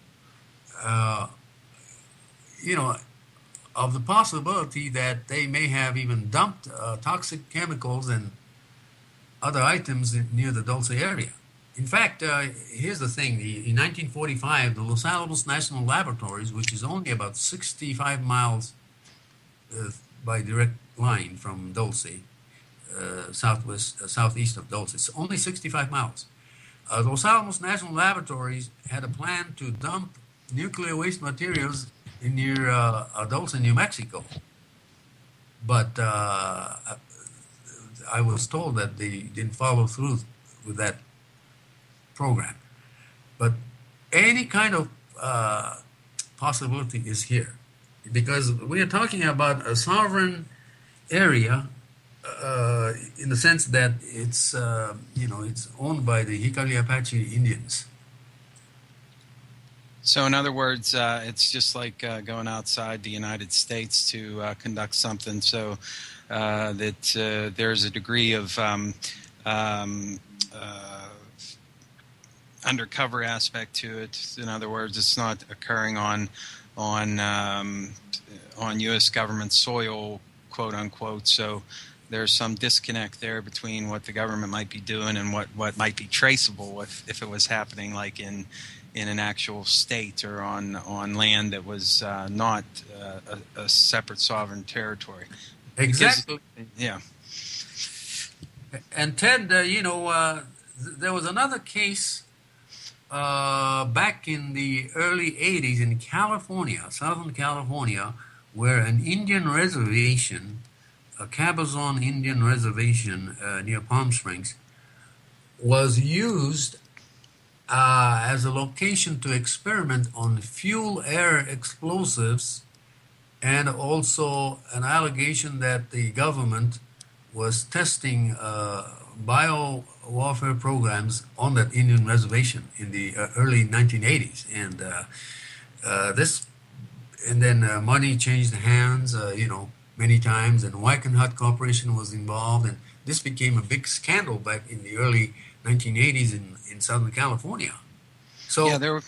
the possibility that they may have even dumped toxic chemicals and other items near the Dulce area. In fact, here's the thing. In 1945, the Los Alamos National Laboratories, which is only about 65 miles by direct line from Dulce, southeast of Dulce, it's only 65 miles. The Los Alamos National Laboratories had a plan to dump nuclear waste materials near Dulce, New Mexico. But I was told that they didn't follow through with that program. But any kind of possibility is here, because we are talking about a sovereign area in the sense that it's it's owned by the Hickory Apache Indians. So, in other words, it's just like going outside the United States to conduct something. So that there's a degree of undercover aspect to it. In other words, it's not occurring on U.S. government soil, quote unquote. So there's some disconnect there between what the government might be doing and what might be traceable if it was happening like in an actual state or on land that was not a separate sovereign territory. Exactly. Because, yeah. And Ted, there was another case back in the early 80s in California, Southern California, where an Indian reservation, a Cabazon Indian reservation near Palm Springs, was used as a location to experiment on fuel air explosives, and also an allegation that the government was testing bio warfare programs on that Indian reservation in the early 1980s, and then money changed hands, many times, and Wykenhut Corporation was involved, and this became a big scandal back in the early 1980s in Southern California. So yeah, there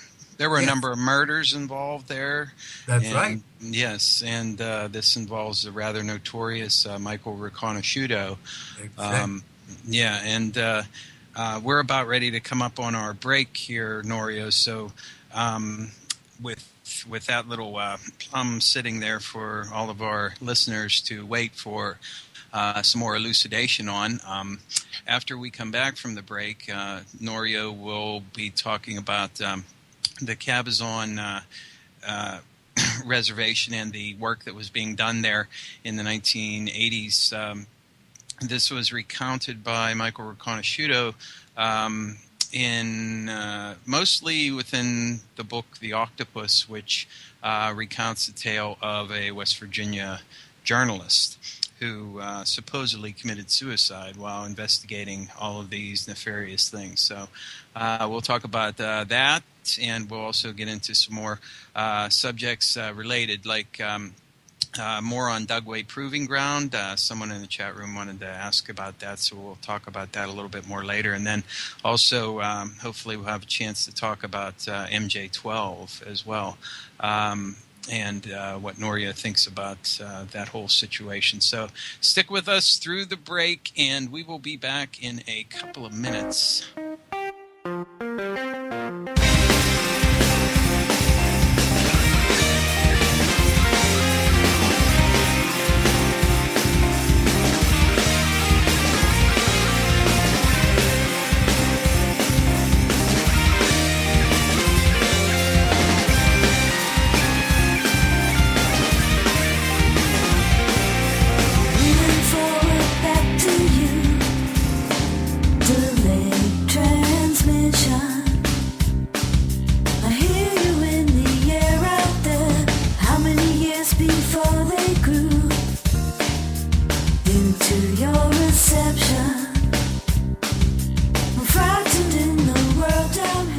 were a number of murders involved there. That's right. Yes, and this involves the rather notorious Michael Riconosciuto. Exactly. We're about ready to come up on our break here, Norio. So with that little plum sitting there for all of our listeners to wait for some more elucidation on. After we come back from the break, Norio will be talking about the Cabazon reservation and the work that was being done there in the 1980s. This was recounted by Michael Riconosciuto in mostly within the book The Octopus, which recounts the tale of a West Virginia journalist who supposedly committed suicide while investigating all of these nefarious things. So we'll talk about that, and we'll also get into some more subjects related, like more on Dugway Proving Ground. Someone in the chat room wanted to ask about that, so we'll talk about that a little bit more later. And then also, hopefully we'll have a chance to talk about MJ12 as well. And what Norio thinks about that whole situation. So stick with us through the break, and we will be back in a couple of minutes.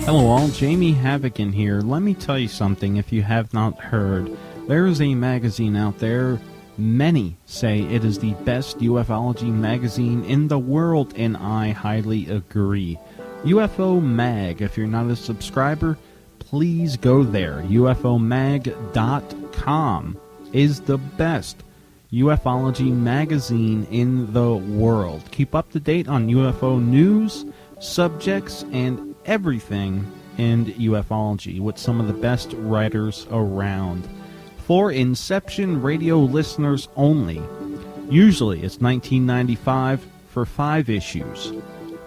Hello all, Jamie Havoc in here. Let me tell you something if you have not heard. There is a magazine out there. Many say it is the best ufology magazine in the world, and I highly agree. UFO Mag, if you're not a subscriber, please go there. UFOmag.com is the best ufology magazine in the world. Keep up to date on UFO news, subjects, and everything in ufology with some of the best writers around. For Inception Radio listeners only, usually it's $19.95 for 5 issues.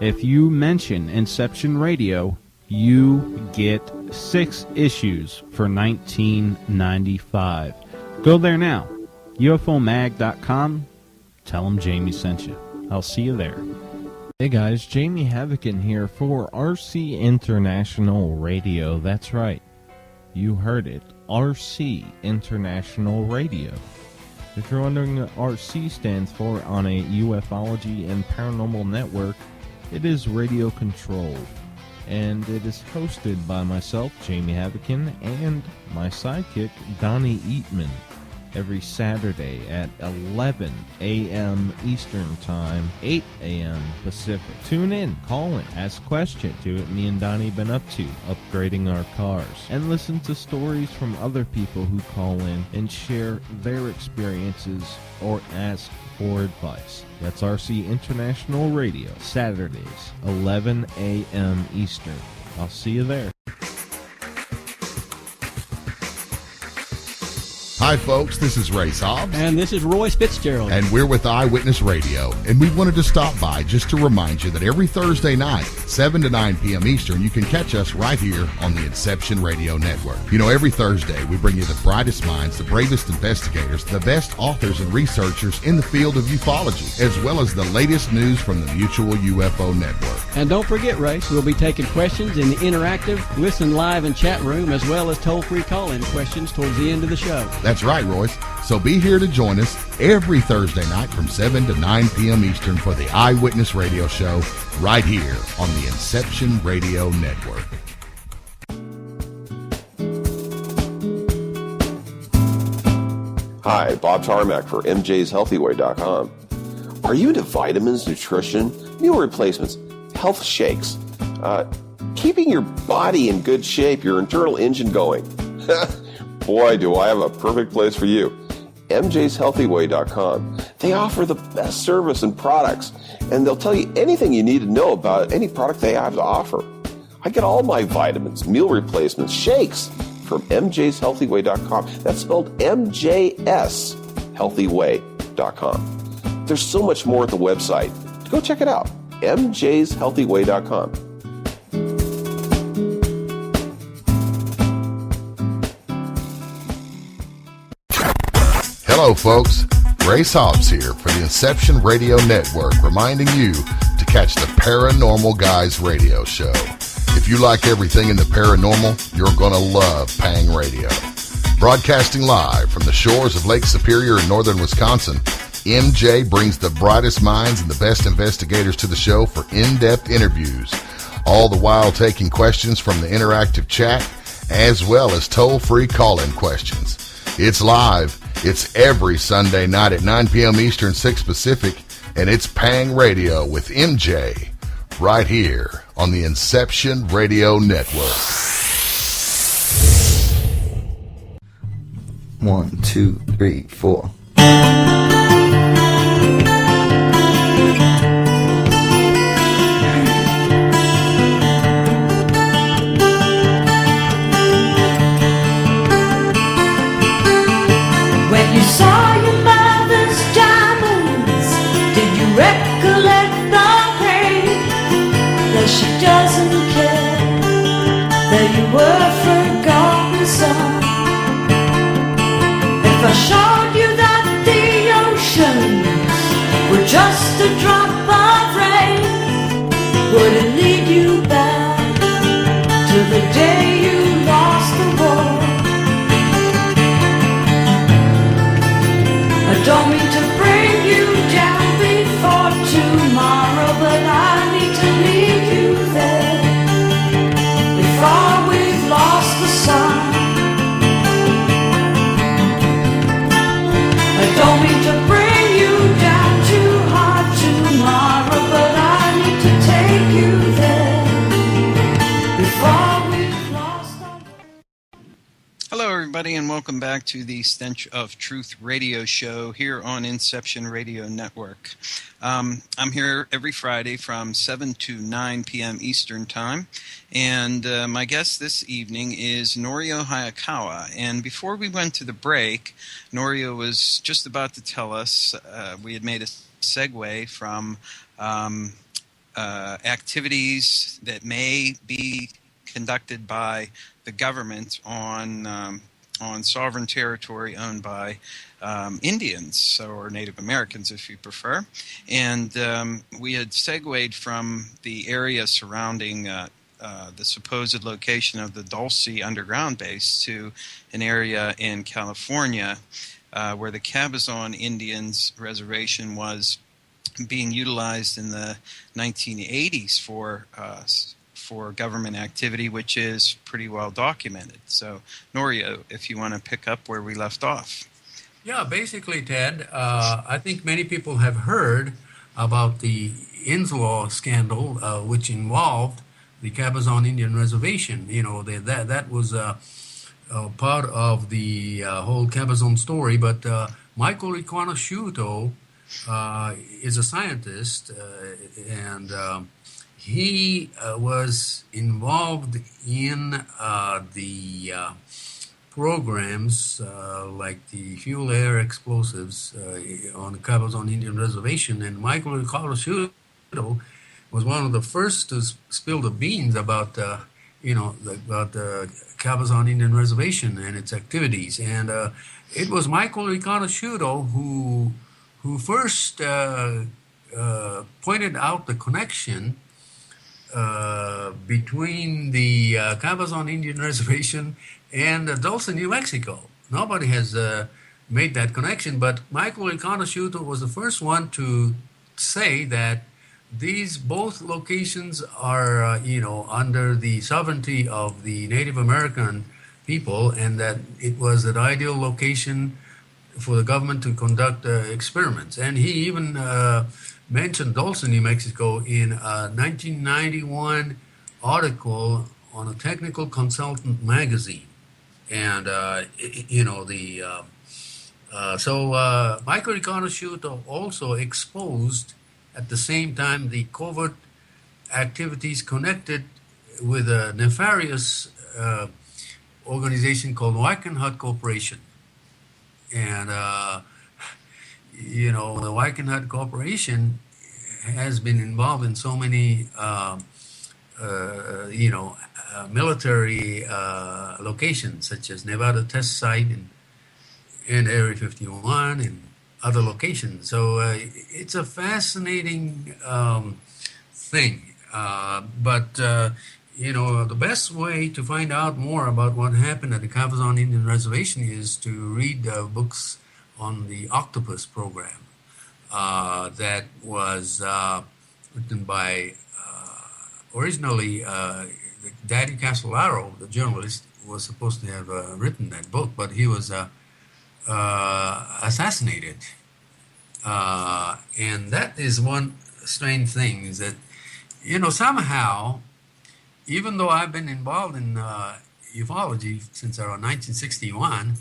If you mention Inception Radio, you get 6 issues for $19.95. Go there now, UFOmag.com. Tell them Jamie sent you. I'll see you there. Hey guys, Jamie Havoc in here for RC International Radio. That's right, you heard it, RC International Radio. If you're wondering what RC stands for on a ufology and paranormal network, it is radio controlled. and it is hosted by myself, Jamie Havokin, and my sidekick, Donnie Eatman, every Saturday at 11 a.m. Eastern Time, 8 a.m. Pacific. Tune in, call in, ask questions, see what me and Donnie been up to, upgrading our cars, and listen to stories from other people who call in and share their experiences or ask for advice. That's RC International Radio, Saturdays, 11 a.m. Eastern. I'll see you there. Hi, folks. This is Ray Hobbs. And this is Roy Fitzgerald. And we're with Eyewitness Radio. And we wanted to stop by just to remind you that every Thursday night, 7 to 9 p.m. Eastern, you can catch us right here on the Inception Radio Network. You know, every Thursday, we bring you the brightest minds, the bravest investigators, the best authors and researchers in the field of ufology, as well as the latest news from the Mutual UFO Network. And don't forget, Ray, we'll be taking questions in the interactive, listen live and chat room, as well as toll-free call-in questions towards the end of the show. That's right, Royce. So be here to join us every Thursday night from 7 to 9 p.m. Eastern for the Eyewitness Radio Show right here on the Inception Radio Network. Hi, Bob Tarmac for MJ'sHealthyWay.com. Are you into vitamins, nutrition, meal replacements, health shakes, keeping your body in good shape, your internal engine going? Boy, do I have a perfect place for you. MJ'sHealthyWay.com. They offer the best service and products, and they'll tell you anything you need to know about any product they have to offer. I get all my vitamins, meal replacements, shakes from MJ'sHealthyWay.com. That's spelled MJ'sHealthyWay.com. There's so much more at the website. Go check it out. MJ'sHealthyWay.com. Hello, folks. Grace Hobbs here for the Inception Radio Network, reminding you to catch the Paranormal Guys radio show. If you like everything in the paranormal, you're going to love Pang Radio. Broadcasting live from the shores of Lake Superior in northern Wisconsin, MJ brings the brightest minds and the best investigators to the show for in-depth interviews, all the while taking questions from the interactive chat, as well as toll-free call-in questions. It's live. It's every Sunday night at 9 p.m. Eastern, 6 Pacific, and it's Pang Radio with MJ right here on the Inception Radio Network. 1, 2, 3, 4. When you saw your mother's diamonds, did you recollect the pain? That she doesn't care, that you were a forgotten son. If I showed you that the oceans were just a drop of rain, would it lead you back to the day you lost the war? I don't mean to bring you down before tomorrow, but I need to leave you there before we've lost the sun. I don't mean to bring you down too hard tomorrow, but I need to take you there before we've lost our... Hello, everybody, and welcome back to the Stench of Truth radio show here on Inception Radio Network. I'm here every Friday from 7 to 9 p.m. Eastern Time, and my guest this evening is Norio Hayakawa. And before we went to the break, Norio was just about to tell us, we had made a segue from activities that may be conducted by the government on sovereign territory owned by Indians, or Native Americans if you prefer. And we had segued from the area surrounding the supposed location of the Dulce underground base to an area in California where the Cabazon Indians reservation was being utilized in the 1980s for government activity, which is pretty well documented. So, Norio, if you want to pick up where we left off. Yeah, basically, Ted, I think many people have heard about the Inslaw scandal, which involved the Cabazon Indian Reservation. You know, that was part of the whole Cabazon story. But Michael Riconosciuto is a scientist, and he was involved in the programs like the fuel air explosives on the Cabazon Indian Reservation. And Michael Riconosciuto was one of the first to spill the beans about the Cabazon Indian Reservation and its activities. And it was Michael Riconosciuto who first pointed out the connection between the Cabazon Indian Reservation and Dulce, New Mexico. Nobody has made that connection, but Michael Riconosciuto was the first one to say that these both locations are, under the sovereignty of the Native American people, and that it was an ideal location for the government to conduct experiments. And he even mentioned Dulce, New Mexico in a 1991 article on a technical consultant magazine. And, so Michael Riconosciuto also exposed at the same time the covert activities connected with a nefarious organization called Wackenhut Corporation. And, the Wackenhut Corporation has been involved in so many, military locations, such as Nevada Test Site and Area 51 and other locations. So it's a fascinating thing. But the best way to find out more about what happened at the Cabazon Indian Reservation is to read books on the octopus program that was written by originally Daddy Castellaro, the journalist, was supposed to have written that book, but he was assassinated. And that is one strange thing, is that, somehow, even though I've been involved in ufology since around 1961,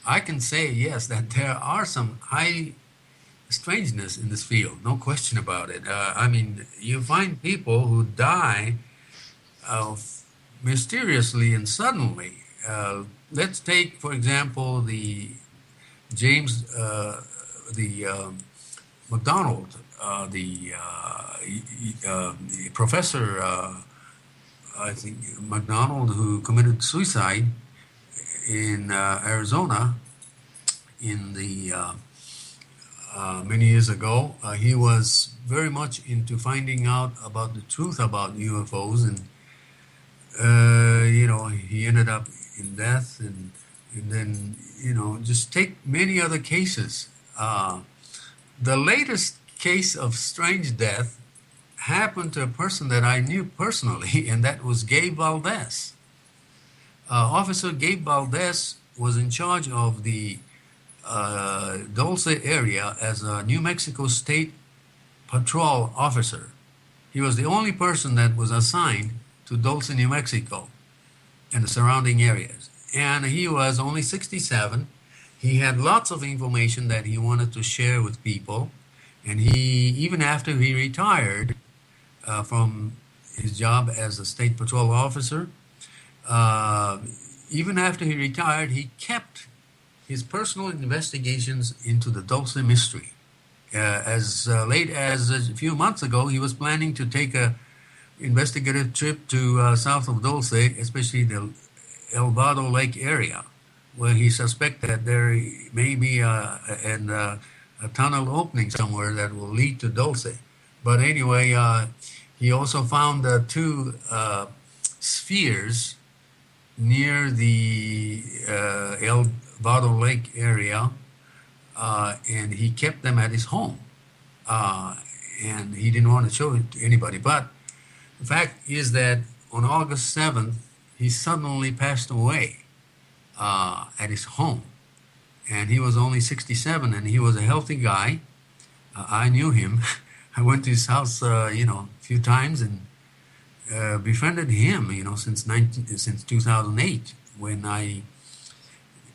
I can say, yes, that there are some high strangeness in this field, no question about it. You find people who die mysteriously and suddenly. Let's take, for example, the James, McDonald, the professor, I think, McDonald, who committed suicide in Arizona in the many years ago. He was very much into finding out about the truth about UFOs, and he ended up in death, and then just take many other cases. The latest case of strange death happened to a person that I knew personally, and that was Gabe Valdez. Officer Gabe Valdez was in charge of the Dulce area as a New Mexico State Patrol officer. He was the only person that was assigned to Dulce, New Mexico and the surrounding areas. And he was only 67. He had lots of information that he wanted to share with people. And even after he retired from his job as a State Patrol officer, even after he retired, he kept his personal investigations into the Dulce mystery. As late as a few months ago, he was planning to take a investigative trip to south of Dulce, especially the El Vado Lake area, where he suspected that there may be a tunnel opening somewhere that will lead to Dulce. But anyway, he also found two spheres near the El Vado Lake area, and he kept them at his home. And he didn't want to show it to anybody. But the fact is that on August 7th, he suddenly passed away at his home. And he was only 67, and he was a healthy guy. I knew him. I went to his house, a few times and befriended him, since 2008, when I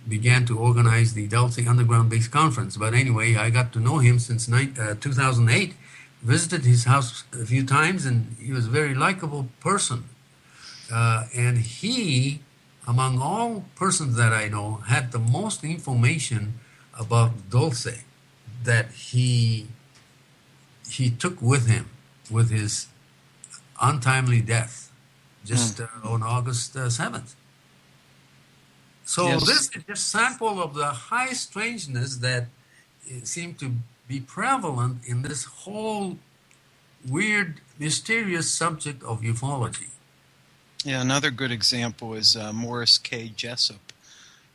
began to organize the Dulce Underground Base Conference. But anyway, I got to know him since 2008, visited his house a few times, and he was a very likable person. And he, among all persons that I know, had the most information about Dulce that he took with him with his untimely death just on August 7th. So Yes. this is just sample of the high strangeness that seemed to be prevalent in this whole weird, mysterious subject of ufology. Yeah, another good example is Morris K. Jessup,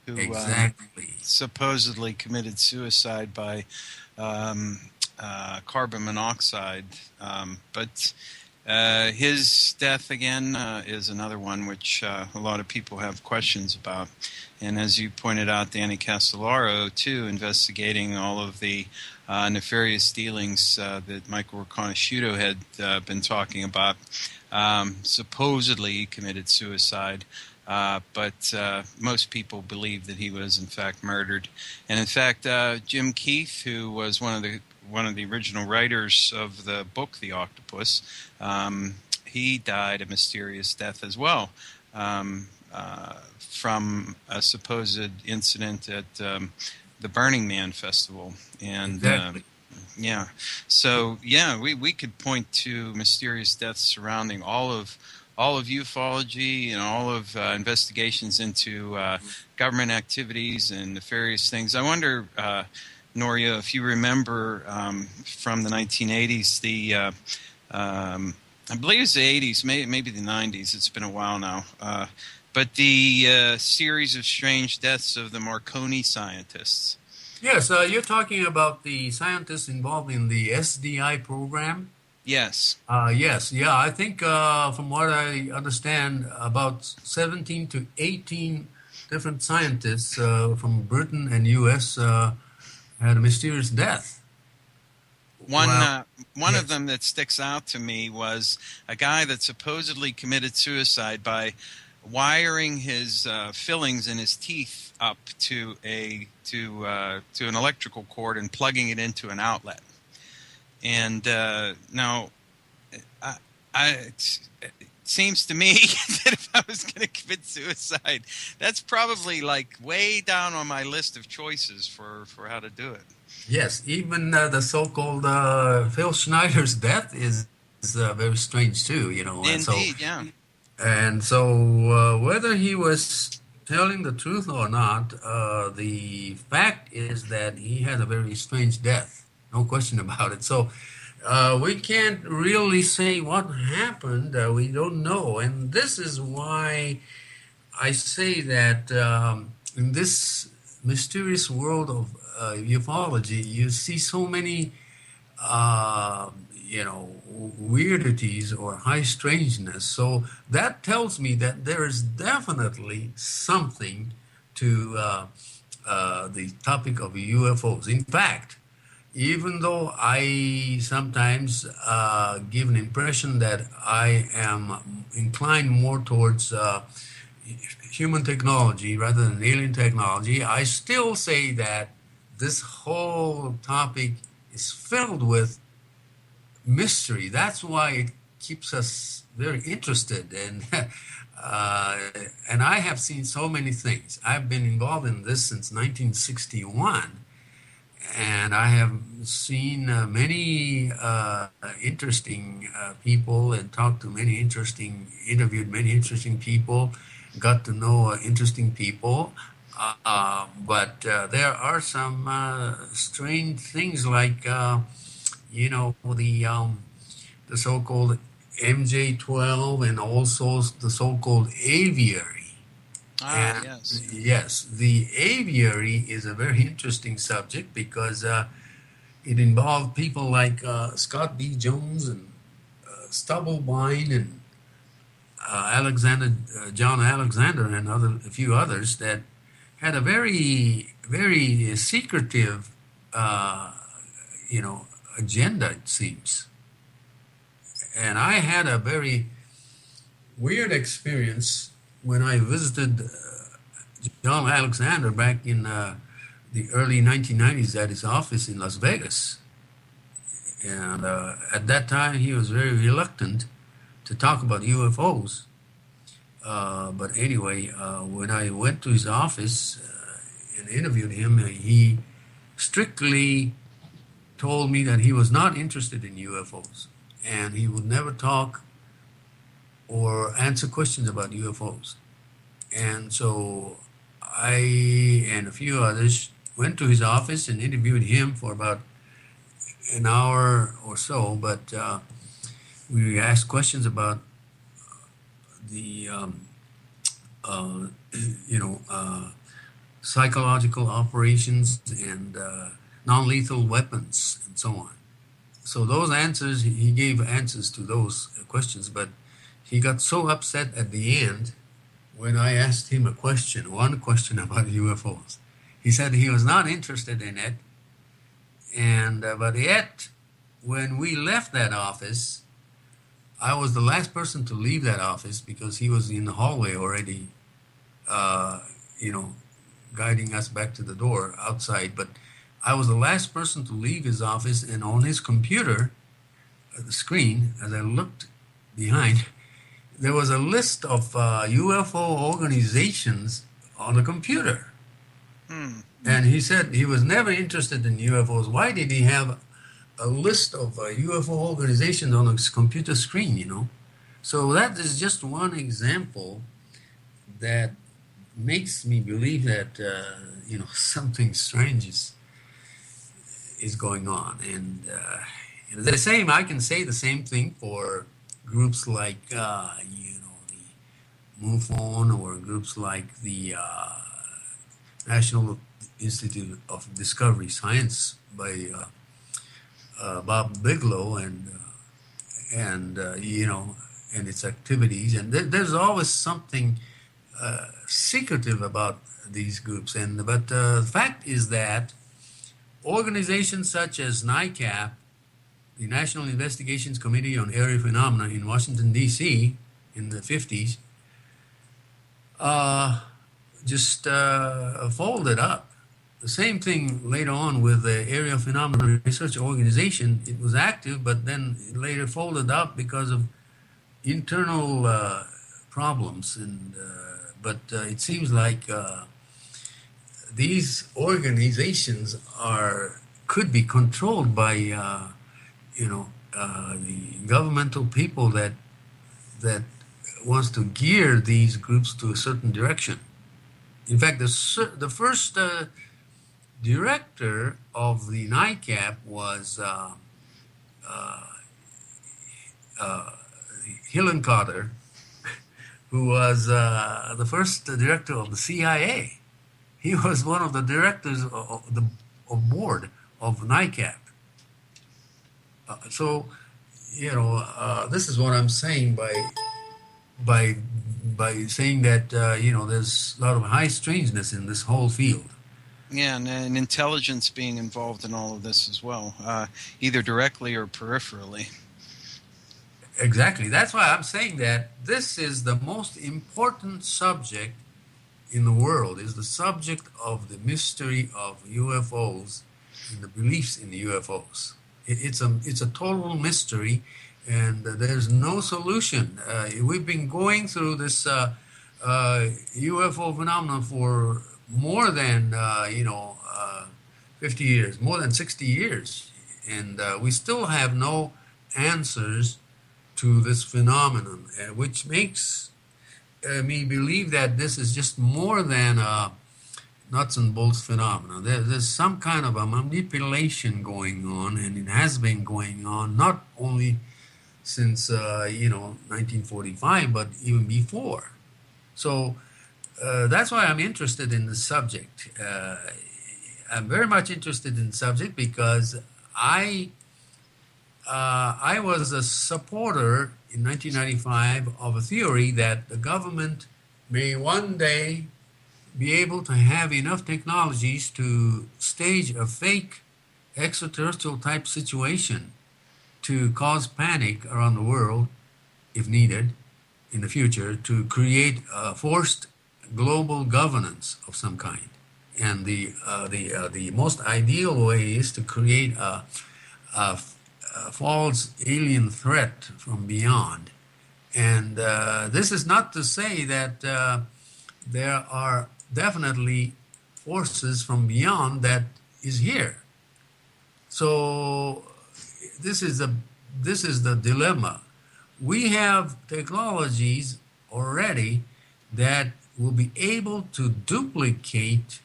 who Exactly. supposedly committed suicide by carbon monoxide. But his death, again, is another one which a lot of people have questions about. And as you pointed out, Danny Castellaro, too, investigating all of the nefarious dealings that Michael Riconosciuto had been talking about. Supposedly he committed suicide, but most people believe that he was in fact murdered. And in fact, Jim Keith, who was one of the original writers of the book The Octopus, he died a mysterious death as well, from a supposed incident at the Burning Man festival. And Exactly. yeah. So yeah, we could point to mysterious deaths surrounding all of ufology and all of investigations into government activities and nefarious things. I wonder, Norio, if you remember from the 1980s, I believe it's the 80s, maybe the 90s. It's been a while now. But the series of strange deaths of the Marconi scientists. Yes, you're talking about the scientists involved in the SDI program? Yes. Yes, yeah. I think from what I understand, about 17 to 18 different scientists from Britain and U.S. Had a mysterious death. One yes. of them that sticks out to me was a guy that supposedly committed suicide by wiring his fillings in his teeth up to an electrical cord and plugging it into an outlet. And now, it seems to me that if I was going to commit suicide, that's probably like way down on my list of choices for how to do it. Yes, even the so-called Phil Schneider's death is very strange too, Indeed, yeah. And so whether he was telling the truth or not, the fact is that he had a very strange death. No question about it. So we can't really say what happened. We don't know. And this is why I say that in this mysterious world of ufology, you see so many, weirdities or high strangeness. So that tells me that there is definitely something to the topic of UFOs. In fact, even though I sometimes give an impression that I am inclined more towards human technology rather than alien technology, I still say that this whole topic is filled with mystery. That's why it keeps us very interested. And I have seen so many things. I've been involved in this since 1961. And I have seen many interesting people and interviewed many interesting people, got to know interesting people. But there are some strange things like, the so-called MJ-12 and also the so-called aviary. Ah, yes. Yes, the aviary is a very interesting subject because it involved people like Scott B. Jones and Stubblebine and John Alexander, and a few others that had a very, very secretive, agenda, it seems. And I had a very weird experience when I visited John Alexander back in the early 1990s at his office in Las Vegas. And at that time, he was very reluctant to talk about UFOs. But anyway, when I went to his office and interviewed him, he strictly told me that he was not interested in UFOs, and he would never talk or answer questions about UFOs. And so I and a few others went to his office and interviewed him for about an hour or so, but we asked questions about the psychological operations and non-lethal weapons and so on. So those answers, he gave answers to those questions, but he got so upset at the end when I asked him one question about UFOs. He said he was not interested in it, and but yet when we left that office, I was the last person to leave that office because he was in the hallway already, guiding us back to the door outside. But I was the last person to leave his office, and on his computer, the screen, as I looked behind, there was a list of UFO organizations on the computer. And he said he was never interested in UFOs. Why did he have a list of UFO organizations on his computer screen, So that is just one example that makes me believe that, something strange is going on. And I can say the same thing for groups like, the MUFON, or groups like the National Institute of Discovery Science by Bob Bigelow and its activities. And there's always something secretive about these groups. But the fact is that organizations such as NICAP, the National Investigations Committee on Area Phenomena in Washington, D.C. in the 50s, just folded up. The same thing later on with the Area Phenomena Research Organization. It was active, but then it later folded up because of internal problems. But it seems like these organizations could be controlled by the governmental people that wants to gear these groups to a certain direction. In fact, the first director of the NICAP was Hillenkotter, who was the first director of the CIA. He was one of the directors of board of NICAP. This is what I'm saying by saying that there's a lot of high strangeness in this whole field. Yeah, and intelligence being involved in all of this as well, either directly or peripherally. Exactly. That's why I'm saying that this is the most important subject in the world, is the subject of the mystery of UFOs and the beliefs in the UFOs. It's a total mystery, and there's no solution. We've been going through this UFO phenomenon for more than 50 years, more than 60 years, and we still have no answers to this phenomenon, which makes me believe that this is just more than a nuts and bolts phenomenon. There's some kind of a manipulation going on, and it has been going on not only since 1945, but even before. So that's why I'm interested in the subject. I'm very much interested in the subject because I I was a supporter in 1995 of a theory that the government may one day be able to have enough technologies to stage a fake extraterrestrial type situation to cause panic around the world, if needed, in the future, to create a forced global governance of some kind. And the most ideal way is to create a false alien threat from beyond. And this is not to say that there are definitely forces from beyond that is here. So this is the dilemma. We have technologies already that will be able to duplicate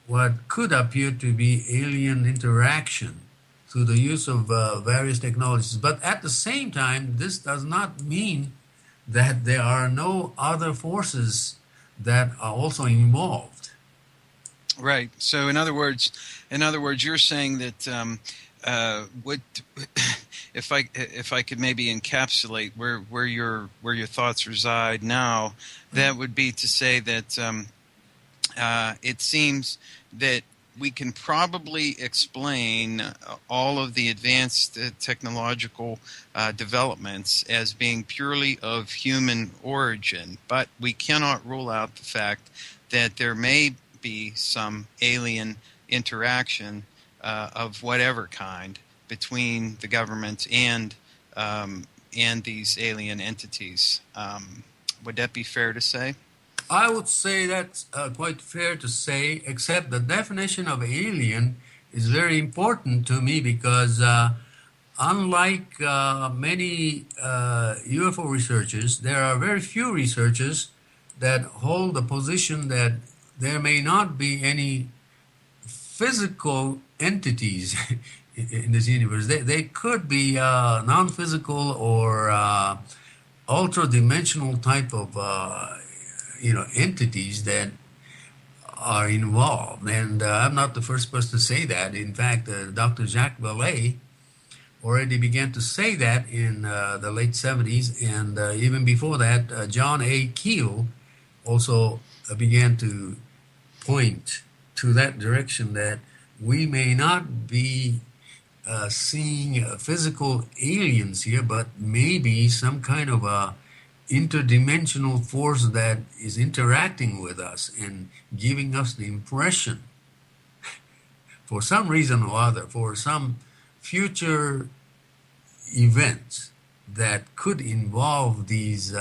what could appear to be alien interaction through the use of various technologies. But at the same time, this does not mean that there are no other forces that are also involved. Right. So, in other words, you're saying that what if I could maybe encapsulate where your thoughts reside now, that would be to say that it seems that we can probably explain all of the advanced technological developments as being purely of human origin, but we cannot rule out the fact that there may be some alien interaction of whatever kind between the government and these alien entities. Would that be fair to say? I would say that's quite fair to say, except the definition of alien is very important to me because unlike many UFO researchers, there are very few researchers that hold the position that there may not be any physical entities in this universe. They could be non-physical or ultra-dimensional type of entities that are involved. And I'm not the first person to say that. In fact, Dr. Jacques Vallée already began to say that in the late 70s. And even before that, John A. Keel also began to point to that direction, that we may not be seeing physical aliens here, but maybe some kind of a interdimensional force that is interacting with us and giving us the impression, for some reason or other, for some future events that could involve these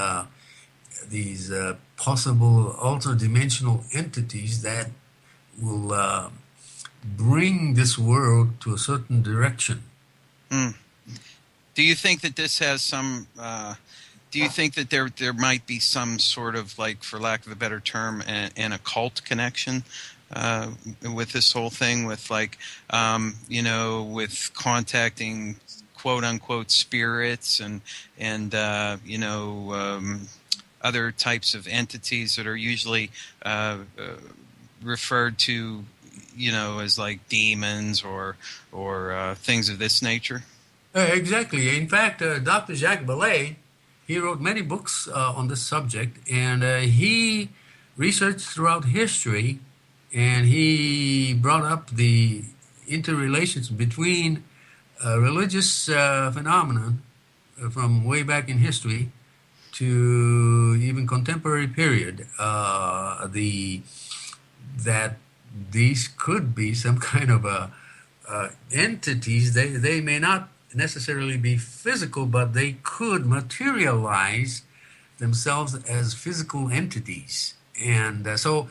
possible ultra-dimensional entities that will bring this world to a certain direction. Do you think that this has some... do you think that there might be some sort of, like, for lack of a better term, an occult connection with this whole thing, with, like, with contacting quote unquote spirits and other types of entities that are usually referred to, as like demons or things of this nature? Exactly. In fact, Dr. Jacques Vallée, he wrote many books on this subject, and he researched throughout history, and he brought up the interrelations between religious phenomenon from way back in history to even contemporary period, that these could be some kind of entities. They may not necessarily be physical, but they could materialize themselves as physical entities. And so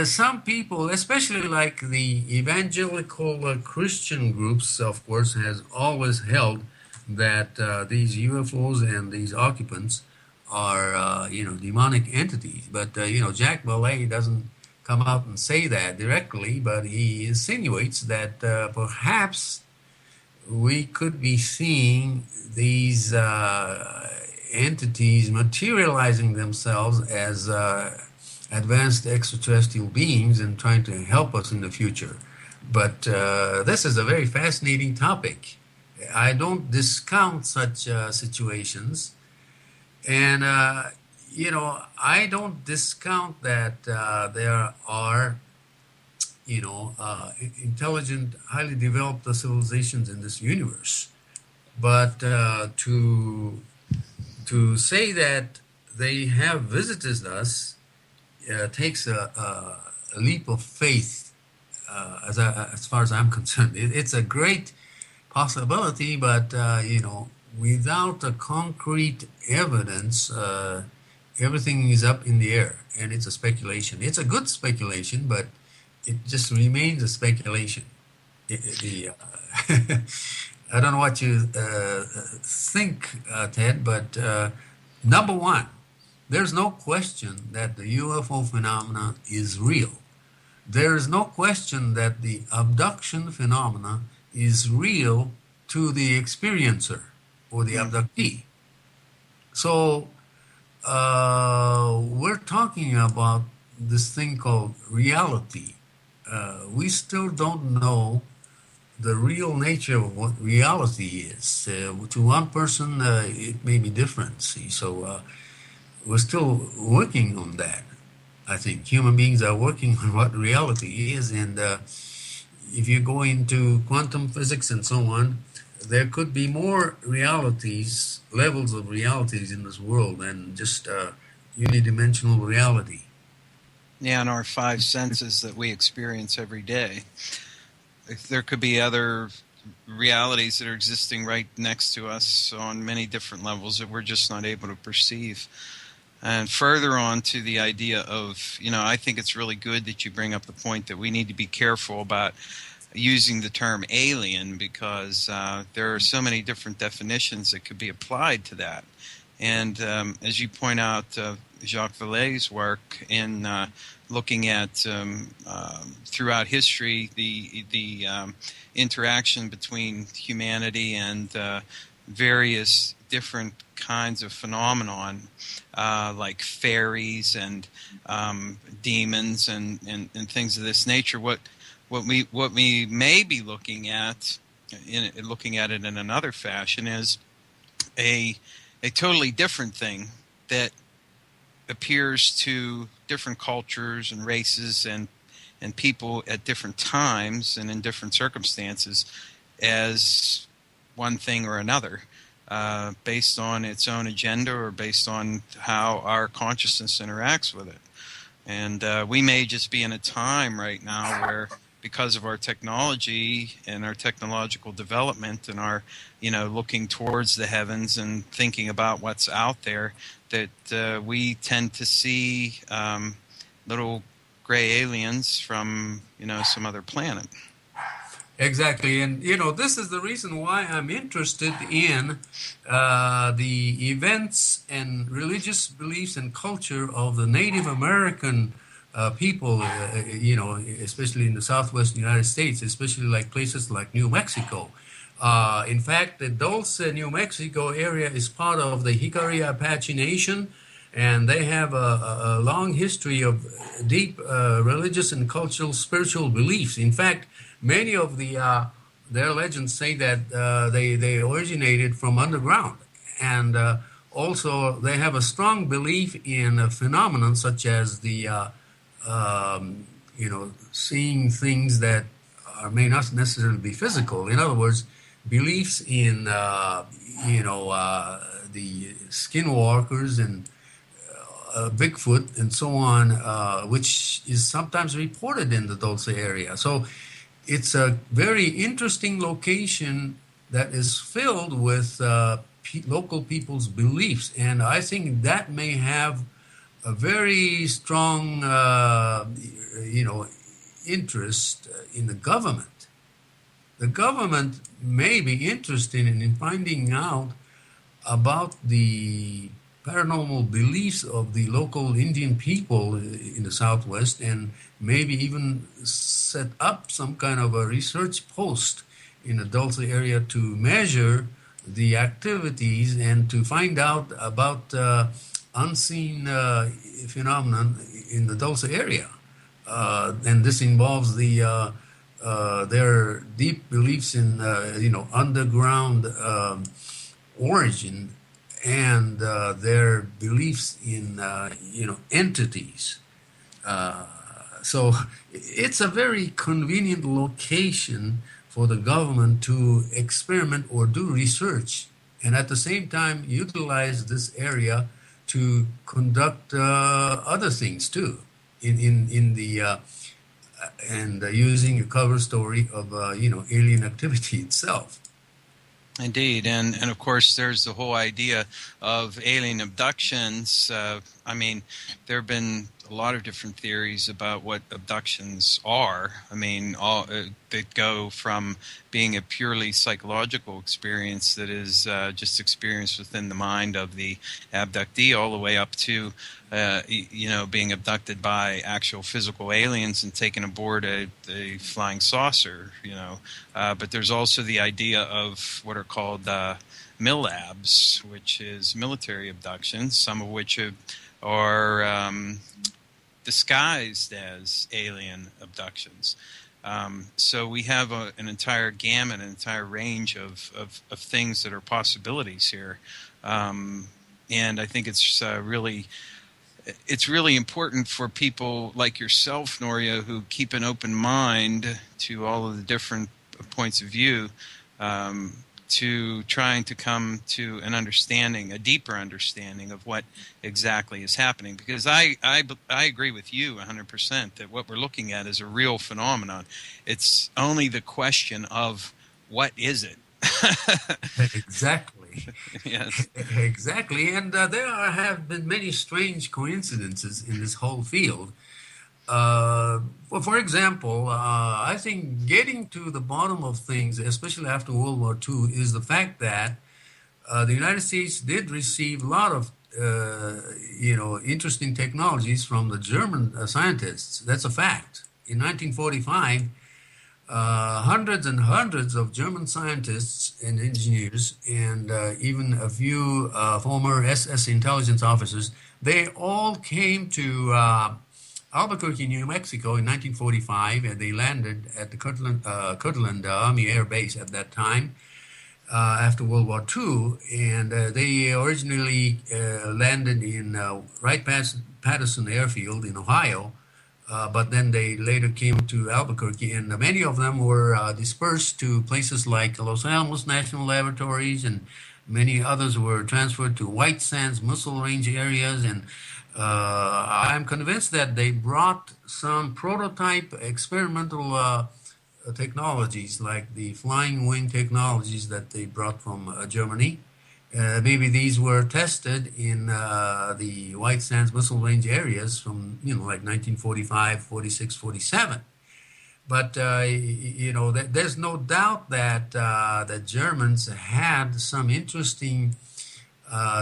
some people, especially like the evangelical Christian groups, of course, has always held that these UFOs and these occupants are, demonic entities. But, Jacques Vallée doesn't come out and say that directly, but he insinuates that perhaps we could be seeing these entities materializing themselves as advanced extraterrestrial beings and trying to help us in the future. But this is a very fascinating topic, I don't discount such situations. And, I don't discount that there are, intelligent, highly developed civilizations in this universe. But to say that they have visited us takes a leap of faith, as far as I'm concerned. It's a great possibility, but without a concrete evidence, everything is up in the air, and it's a speculation. It's a good speculation, but it just remains a speculation. I don't know what you think, Ted, but number one, there's no question that the UFO phenomena is real. There is no question that the abduction phenomena is real to the experiencer or the abductee. So we're talking about this thing called reality. We still don't know the real nature of what reality is. To one person, it may be different. See, so we're still working on that. I think human beings are working on what reality is, and if you go into quantum physics and so on, there could be more realities, levels of realities in this world than just unidimensional reality. Yeah, and our five senses that we experience every day. There could be other realities that are existing right next to us on many different levels that we're just not able to perceive. And further on to the idea of, I think it's really good that you bring up the point that we need to be careful about using the term alien, because there are so many different definitions that could be applied to that. And as you point out, Jacques Vallée's work in looking at throughout history the interaction between humanity and various different kinds of phenomenon, like fairies and demons and things of this nature. What we may be looking at it in another fashion is a totally different thing that appears to different cultures and races and people at different times and in different circumstances as one thing or another, based on its own agenda or based on how our consciousness interacts with it. And we may just be in a time right now where, because of our technology and our technological development and our, looking towards the heavens and thinking about what's out there, that we tend to see little gray aliens from, some other planet. Exactly, and this is the reason why I'm interested in the events and religious beliefs and culture of the Native American people, especially in the Southwest United States, especially like places like New Mexico. In fact, the Dulce, New Mexico area is part of the Hickory Apache Nation, and they have a long history of deep religious and cultural, spiritual beliefs. In fact, many of their legends say that they originated from underground, and also they have a strong belief in phenomena such as the seeing things that may not necessarily be physical. In other words, beliefs in the skinwalkers and Bigfoot and so on, which is sometimes reported in the Dulce area. So it's a very interesting location that is filled with local people's beliefs, and I think that may have a very strong, interest in the government. The government may be interested in finding out about the paranormal beliefs of the local Indian people in the Southwest, and maybe even set up some kind of a research post in the Dulce area to measure the activities and to find out about unseen phenomenon in the Dulce area. And this involves the their deep beliefs in underground origin, and their beliefs in entities. So it's a very convenient location for the government to experiment or do research, and at the same time utilize this area to conduct other things too, in the and using a cover story of alien activity itself. Indeed, and of course there's the whole idea of alien abductions. I mean, there have been a lot of different theories about what abductions are. I mean, they go from being a purely psychological experience that is just experienced within the mind of the abductee, all the way up to being abducted by actual physical aliens and taken aboard a flying saucer. But there's also the idea of what are called MILABs, which is military abductions, some of which are disguised as alien abductions. So we have an entire gamut, an entire range of things that are possibilities here. And I think it's really important for people like yourself, Norio, who keep an open mind to all of the different points of view, to trying to come to an understanding, a deeper understanding of what exactly is happening. Because I agree with you 100% that what we're looking at is a real phenomenon. It's only the question of what is it? Exactly. Yes. Exactly. And there have been many strange coincidences in this whole field. For example, I think getting to the bottom of things, especially after World War II, is the fact that the United States did receive a lot of interesting technologies from the German scientists. That's a fact. In 1945, hundreds and hundreds of German scientists and engineers, and even a few former SS intelligence officers, they all came to Albuquerque, New Mexico in 1945, and they landed at the Kirtland Army Air Base at that time after World War II. And they originally landed in Wright-Patterson Airfield in Ohio, but then they later came to Albuquerque, and many of them were dispersed to places like Los Alamos National Laboratories, and many others were transferred to White Sands Missile Range areas. And I'm convinced that they brought some prototype experimental technologies, like the flying wing technologies that they brought from Germany. Maybe these were tested in the White Sands Missile Range areas from, like 1945, 46, 47. But, there's no doubt that the Germans had some interesting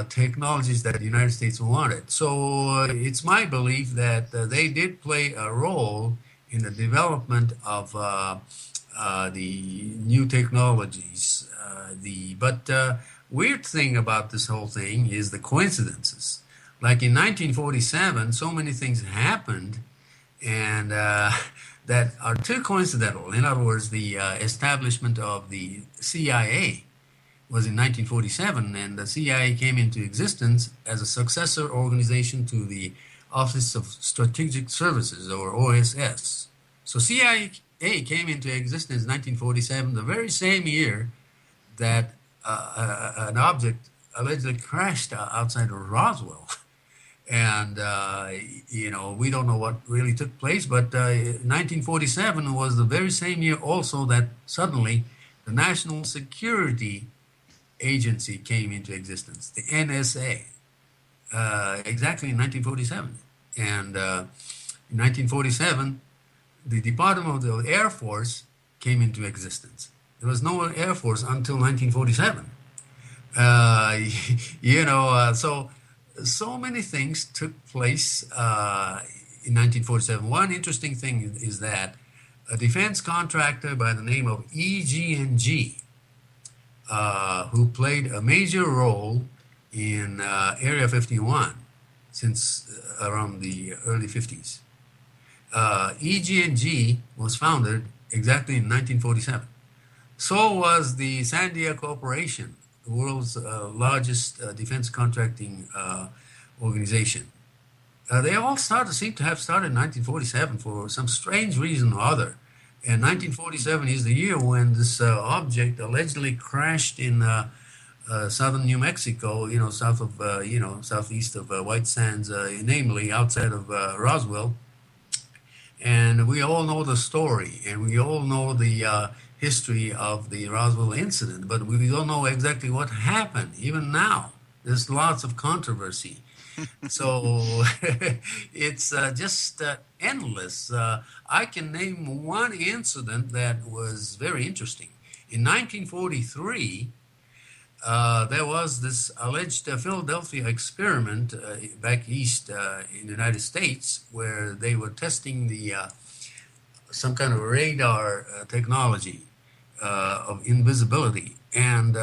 technologies that the United States wanted. So it's my belief that they did play a role in the development of the new technologies. But weird thing about this whole thing is the coincidences. Like in 1947, so many things happened, and that are too coincidental. In other words, the establishment of the CIA was in 1947, and the CIA came into existence as a successor organization to the Office of Strategic Services, or OSS. So CIA came into existence in 1947, the very same year that an object allegedly crashed outside of Roswell. And, we don't know what really took place, but 1947 was the very same year also that suddenly the National Security Agency came into existence, the NSA, exactly in 1947. And in 1947, the Department of the Air Force came into existence. There was no Air Force until 1947. So many things took place in 1947. One interesting thing is that a defense contractor by the name of EG&G, who played a major role in Area 51 since around the early 50s. EG&G was founded exactly in 1947. So was the Sandia Corporation, the world's largest defense contracting organization. They all seem to have started in 1947 for some strange reason or other. And 1947 is the year when this object allegedly crashed in southern New Mexico, south of, southeast of White Sands, namely outside of Roswell. And we all know the story, and we all know the history of the Roswell incident, but we don't know exactly what happened. Even now, there's lots of controversy. So it's just endless. I can name one incident that was very interesting. In 1943, there was this alleged Philadelphia experiment back east in the United States where they were testing the some kind of radar technology of invisibility. And,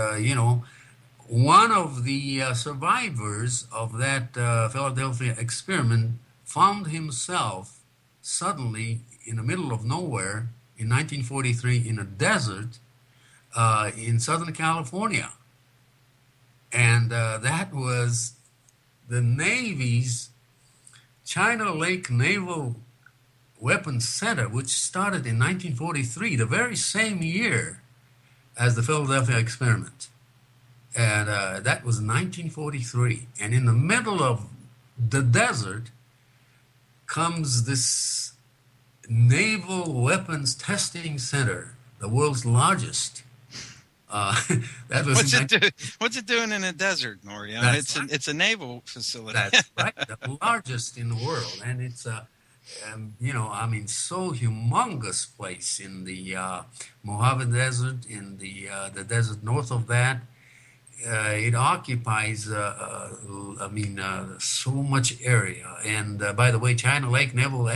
one of the survivors of that Philadelphia experiment found himself suddenly in the middle of nowhere in 1943 in a desert in Southern California. And that was the Navy's China Lake Naval Weapons Center, which started in 1943, the very same year as the Philadelphia experiment. And that was 1943. And in the middle of the desert comes this Naval Weapons Testing Center, the world's largest. That was what's it doing in a desert, Norio? It's a naval facility. That's right, the largest in the world. And it's so humongous place in the Mojave Desert, in the desert north of that. It occupies, so much area. And by the way, China Lake Naval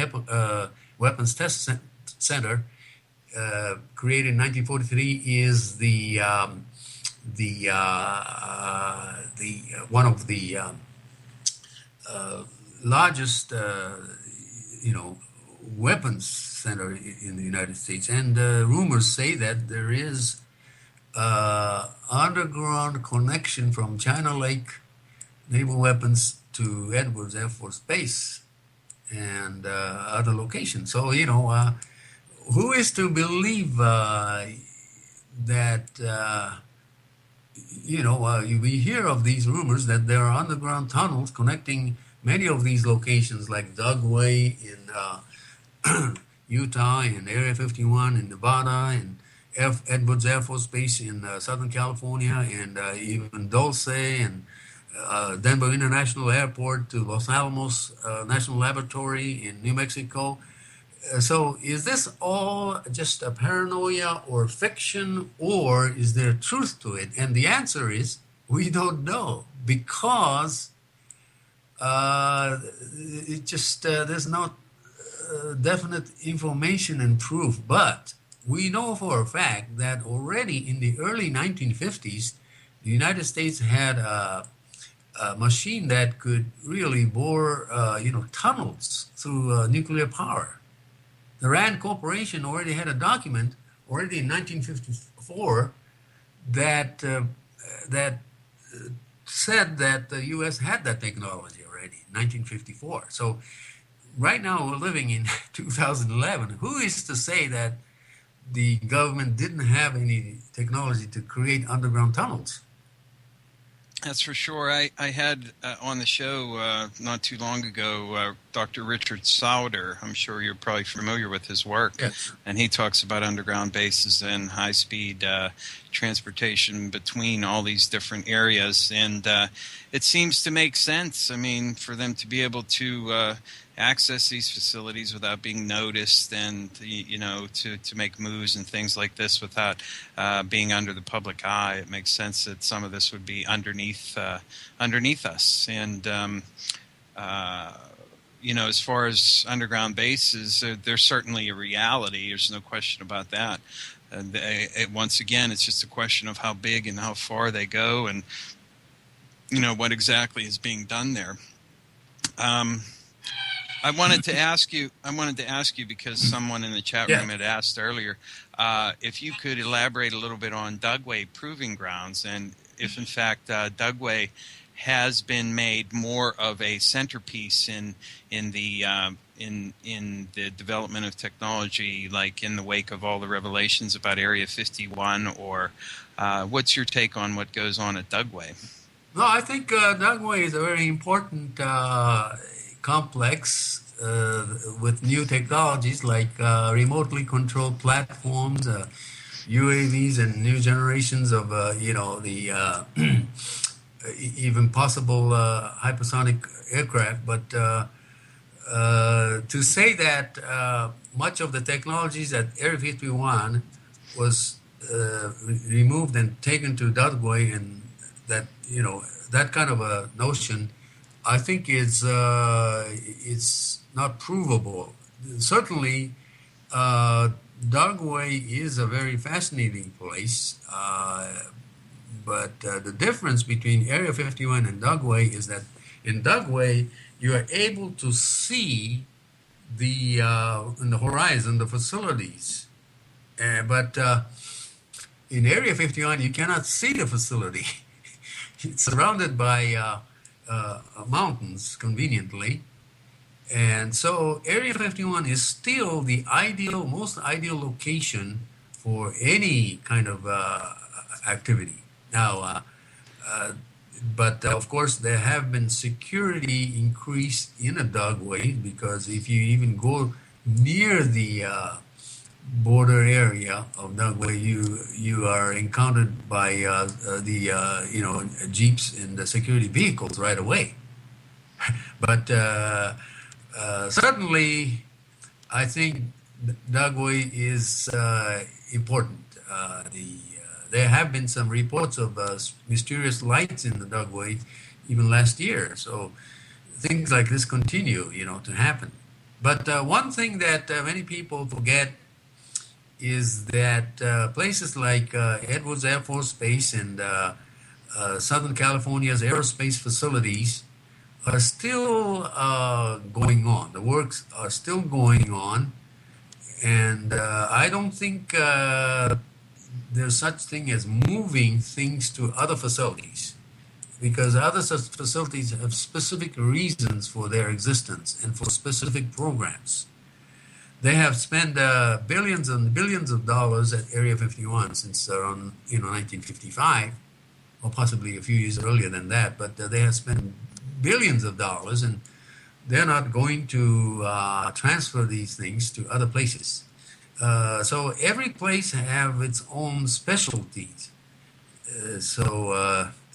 Weapons Test Center, created in 1943, is one of the largest, weapons center in the United States. And rumors say that there is underground connection from China Lake Naval Weapons to Edwards Air Force Base and other locations. So, who is to believe that, we hear of these rumors that there are underground tunnels connecting many of these locations like Dugway in Utah and Area 51 in Nevada and Edwards Air Force Base in Southern California, and even Dulce and Denver International Airport to Los Alamos National Laboratory in New Mexico. So is this all just a paranoia or fiction, or is there truth to it? And the answer is we don't know, because it just there's no definite information and proof. But we know for a fact that already in the early 1950s, the United States had a machine that could really bore, tunnels through nuclear power. The RAND Corporation already had a document already in 1954 that said that the U.S. had that technology already in 1954. So right now we're living in 2011. Who is to say that the government didn't have any technology to create underground tunnels? That's for sure. I had on the show not too long ago Dr. Richard Sauder. I'm sure you're probably familiar with his work. Yes. And he talks about underground bases and high-speed transportation between all these different areas. And it seems to make sense, for them to be able to access these facilities without being noticed, and to make moves and things like this without being under the public eye. It makes sense that some of this would be underneath us. And as far as underground bases, they're certainly a reality. There's no question about that. And once again, it's just a question of how big and how far they go, and what exactly is being done there. I wanted to ask you because someone in the chat room had asked earlier if you could elaborate a little bit on Dugway Proving Grounds, and if in fact Dugway has been made more of a centerpiece in the development of technology, like in the wake of all the revelations about Area 51, or what's your take on what goes on at Dugway? No, I think Dugway is a very important complex with new technologies like remotely controlled platforms, UAVs, and new generations of even possible hypersonic aircraft. But to say that much of the technologies at Area 51 was removed and taken to Dugway, and that that kind of a notion, I think it's not provable. Certainly, Dugway is a very fascinating place, but the difference between Area 51 and Dugway is that in Dugway you are able to see in the horizon the facilities, but in Area 51 you cannot see the facility. It's surrounded by mountains conveniently, and so Area 51 is still the most ideal location for any kind of activity. Now, but of course there have been security increased in a Dugway, because if you even go near the border area of Dugway, you are encountered by the jeeps and the security vehicles right away. But certainly, I think Dugway is important. There have been some reports of mysterious lights in the Dugway even last year. So things like this continue, to happen. But one thing that many people forget is that places like Edwards Air Force Base and Southern California's aerospace facilities are still going on. The works are still going on, and I don't think there's such thing as moving things to other facilities, because other facilities have specific reasons for their existence and for specific programs. They have spent billions and billions of dollars at Area 51 since around 1955, or possibly a few years earlier than that. But they have spent billions of dollars, and they're not going to transfer these things to other places. So every place have its own specialties.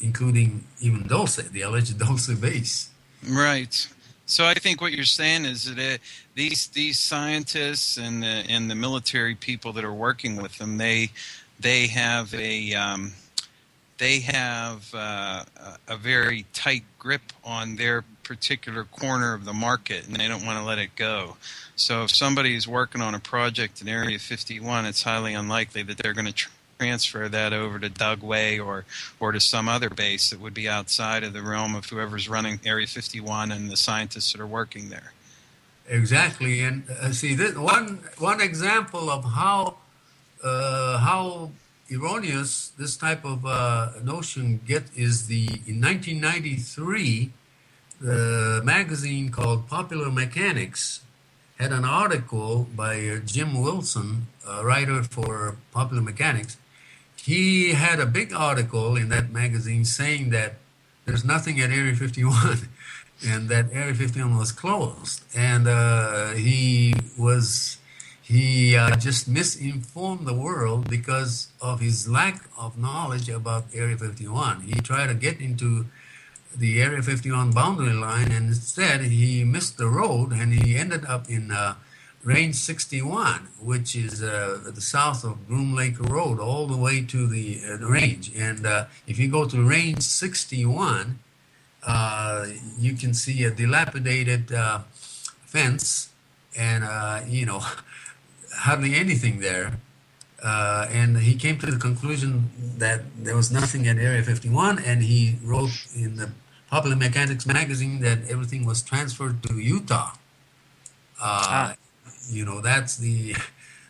Including even Dulce, the alleged Dulce base. Right. So I think what you're saying is that these scientists and the military people that are working with them, they have a very tight grip on their particular corner of the market, and they don't want to let it go. So if somebody's working on a project in Area 51, it's highly unlikely that they're going to transfer that over to Dugway or to some other base that would be outside of the realm of whoever's running Area 51 and the scientists that are working there. Exactly, and see, this one example of how erroneous this type of notion is in 1993, the magazine called Popular Mechanics had an article by Jim Wilson, a writer for Popular Mechanics. He had a big article in that magazine saying that there's nothing at Area 51 and that Area 51 was closed. And he just misinformed the world because of his lack of knowledge about Area 51. He tried to get into the Area 51 boundary line, and instead he missed the road, and he ended up in Range 61, which is the south of Groom Lake Road, all the way to the range. And if you go to Range 61, you can see a dilapidated fence and, hardly anything there. And he came to the conclusion that there was nothing at Area 51, and he wrote in the Popular Mechanics magazine that everything was transferred to Utah. That's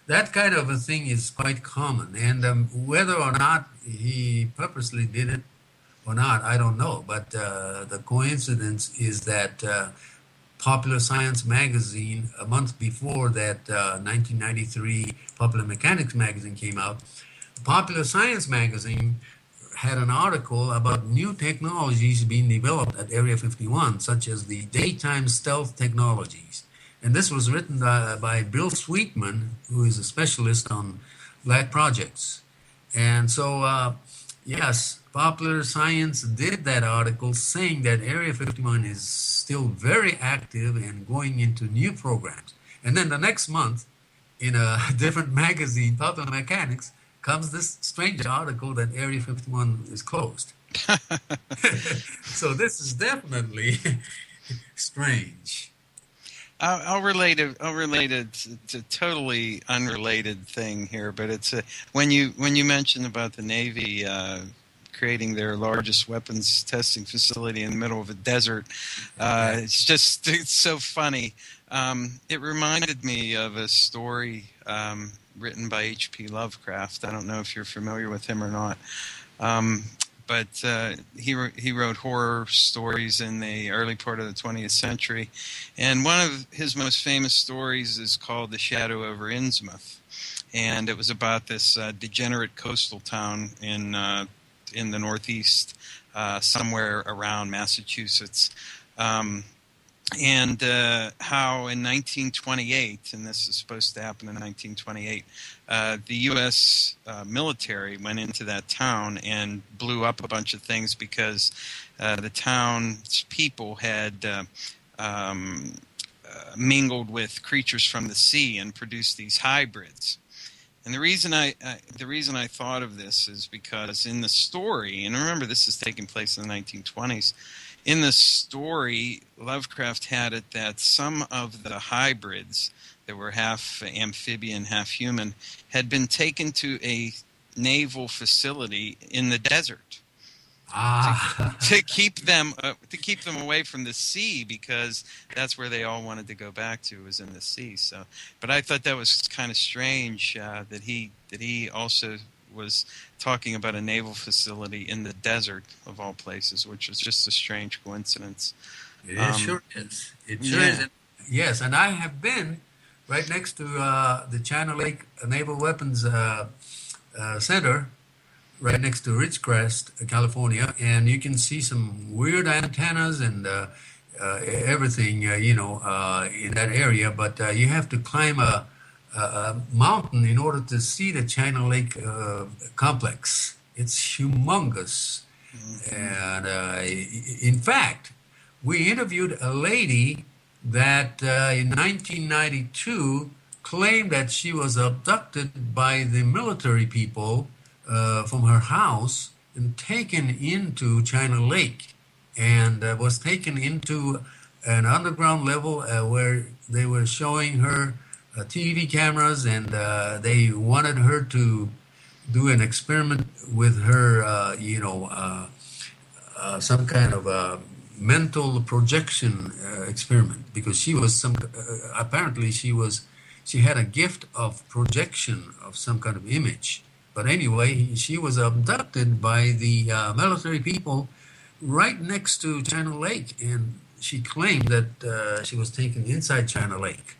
that kind of a thing is quite common. And whether or not he purposely did it or not, I don't know. But the coincidence is that Popular Science magazine, a month before that 1993 Popular Mechanics magazine came out, Popular Science magazine had an article about new technologies being developed at Area 51, such as the daytime stealth technologies. And this was written by Bill Sweetman, who is a specialist on black projects. And so, yes, Popular Science did that article saying that Area 51 is still very active and going into new programs. And then the next month, in a different magazine, Popular Mechanics, comes this strange article that Area 51 is closed. So this is definitely strange. I'll relate it to totally unrelated thing here, but it's when you mentioned about the Navy creating their largest weapons testing facility in the middle of a desert, it's so funny. It reminded me of a story written by H.P. Lovecraft. I don't know if you're familiar with him or not. But he wrote horror stories in the early part of the 20th century. And one of his most famous stories is called The Shadow over Innsmouth. And it was about this degenerate coastal town in the Northeast, somewhere around Massachusetts. And how in 1928, and this is supposed to happen in 1928, the U.S. Military went into that town and blew up a bunch of things because the town's people had mingled with creatures from the sea and produced these hybrids. And the reason I thought of this is because in the story, and remember this is taking place in the 1920s, in the story, Lovecraft had it that some of the hybrids that were half amphibian, half human, had been taken to a naval facility in the desert to keep them away from the sea, because that's where they all wanted to go back to, was in the sea. So, but I thought that was kind of strange that he also was talking about a naval facility in the desert of all places, which was just a strange coincidence. It sure is. It sure is. Yes, and I have been right next to the China Lake Naval Weapons Center, right next to Ridgecrest, California, and you can see some weird antennas and everything, in that area. But you have to climb a mountain in order to see the China Lake complex. It's humongous. Mm-hmm. And in fact, we interviewed a lady that in 1992 claimed that she was abducted by the military people from her house and taken into China Lake, and was taken into an underground level where they were showing her TV cameras, and they wanted her to do an experiment with her, some kind of mental projection experiment, because she was apparently she had a gift of projection of some kind of image. But anyway, she was abducted by the military people right next to China Lake, and she claimed that she was taken inside China Lake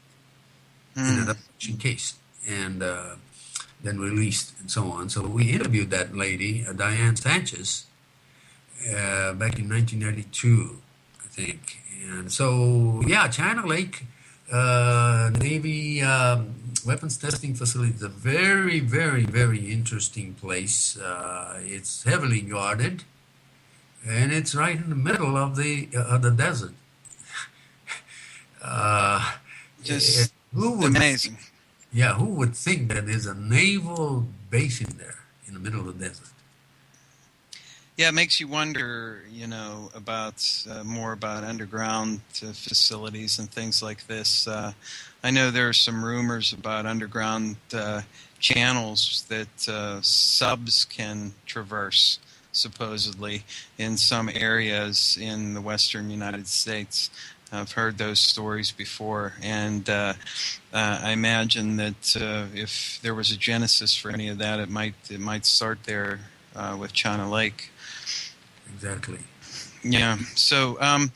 in an abduction case, and then released and so on. So we interviewed that lady, Diane Sanchez, back in 1992, I think. And so, yeah, China Lake Navy weapons testing facility is a very, very, very interesting place. It's heavily guarded, and it's right in the middle of the desert. Just amazing. Yeah, who would think that there's a naval base in there in the middle of the desert? Yeah, it makes you wonder, about more about underground facilities and things like this. I know there are some rumors about underground channels that subs can traverse, supposedly, in some areas in the western United States. I've heard those stories before, and I imagine that if there was a genesis for any of that, it might start there with China Lake. Exactly. Yeah. So I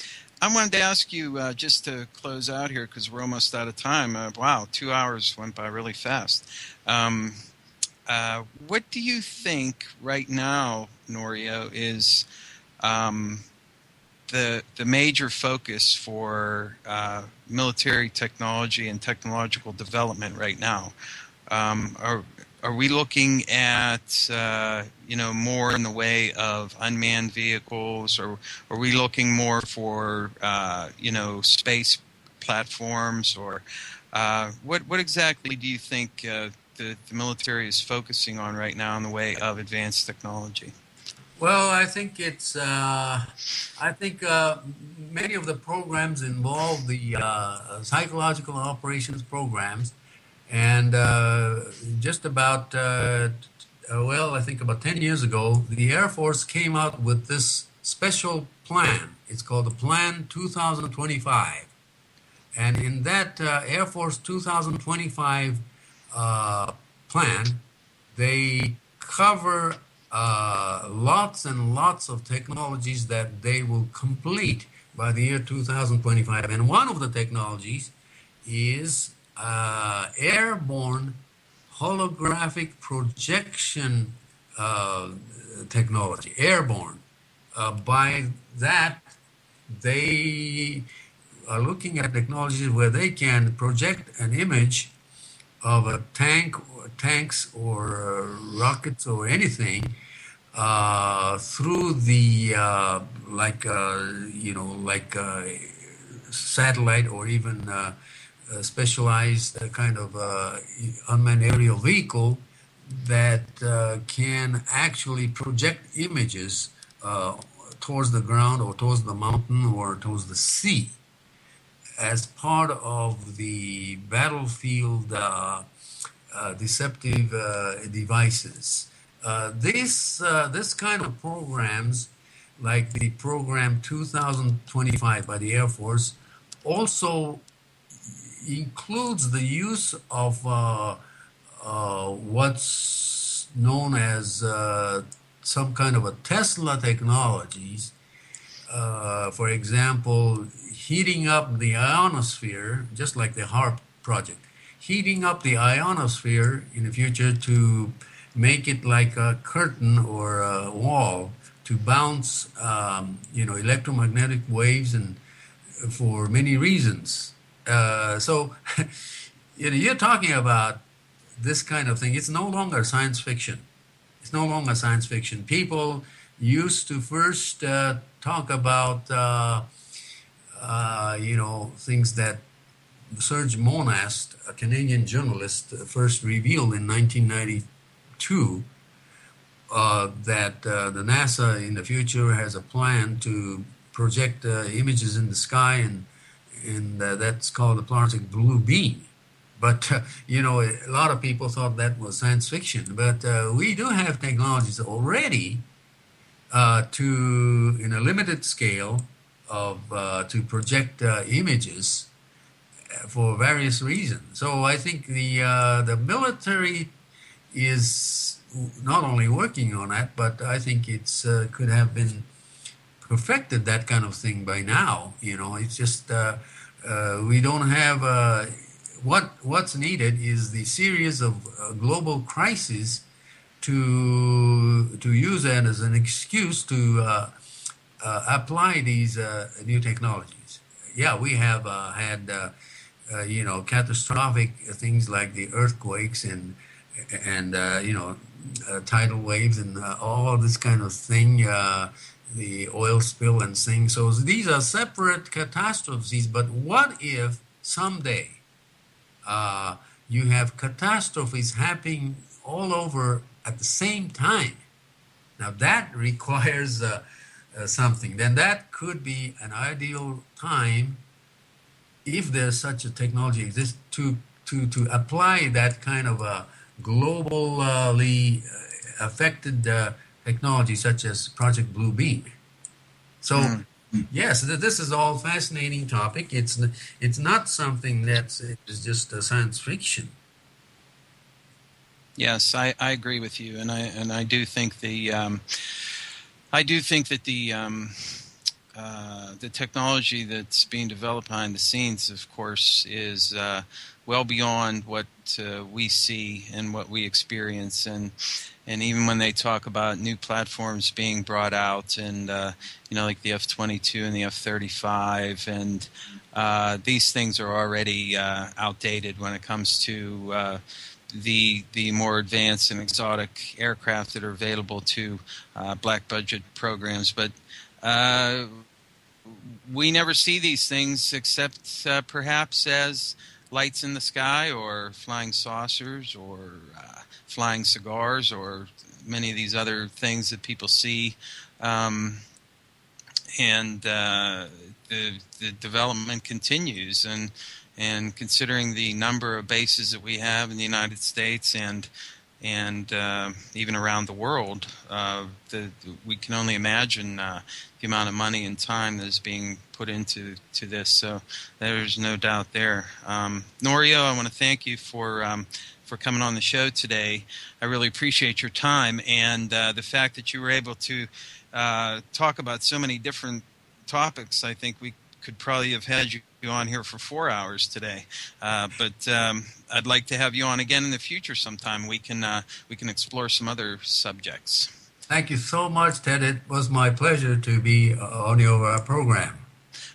wanted to ask you just to close out here, because we're almost out of time. Wow, 2 hours went by really fast. What do you think right now, Norio, is the major focus for military technology and technological development right now? Are we looking at more in the way of unmanned vehicles, or are we looking more for space platforms, or what exactly do you think the military is focusing on right now in the way of advanced technology? Well, I think it's. Many of the programs involve the psychological operations programs, and just about I think about 10 years ago, the Air Force came out with this special plan. It's called the Plan 2025, and in that Air Force 2025 plan, they cover lots and lots of technologies that they will complete by the year 2025. And one of the technologies is airborne holographic projection technology, airborne. By that, they are looking at technologies where they can project an image of a tanks or rockets or anything through the satellite or even specialized kind of unmanned aerial vehicle that can actually project images towards the ground or towards the mountain or towards the sea as part of the battlefield deceptive devices. This kind of programs, like the program 2025 by the Air Force, also includes the use of what's known as some kind of a Tesla technologies. For example, heating up the ionosphere, just like the HARP project, heating up the ionosphere in the future to make it like a curtain or a wall to bounce, electromagnetic waves, and for many reasons. So, you're talking about this kind of thing. It's no longer science fiction. It's no longer science fiction. People used to first talk about, things that Serge Monast, a Canadian journalist, first revealed in 1992, that the NASA in the future has a plan to project images in the sky, and that's called the Project Blue Beam. But, a lot of people thought that was science fiction. But we do have technologies already in a limited scale to project images for various reasons. So I think the military is not only working on that, but I think it's could have been perfected, that kind of thing, by now. It's just we don't have what's needed is the series of global crises to use that as an excuse to apply these new technologies. Yeah, we have had catastrophic things like the earthquakes and tidal waves and all of this kind of thing, the oil spill and things. So these are separate catastrophes. But what if someday you have catastrophes happening all over at the same time? Now that requires something. Then that could be an ideal time, if there's such a technology exists, to apply that kind of a globally affected technology, such as Project Blue Beam. So Yes, this is all fascinating topic. It's not something that's it's just a science fiction. Yes, I agree with you, and I do think that the technology that's being developed behind the scenes, of course, is well beyond what we see and what we experience, and even when they talk about new platforms being brought out, and like the F-22 and the F-35, and these things are already outdated when it comes to the more advanced and exotic aircraft that are available to black budget programs, but we never see these things except perhaps as lights in the sky, or flying saucers, or flying cigars, or many of these other things that people see. And the development continues, and considering the number of bases that we have in the United States and even around the world, we can only imagine the amount of money and time that is being put into this. So there's no doubt there. Norio, I want to thank you for coming on the show today. I really appreciate your time, and the fact that you were able to talk about so many different topics. I think we could probably have had you on here for 4 hours today, but I'd like to have you on again in the future sometime. We can explore some other subjects. Thank you so much, Ted. It was my pleasure to be on your program.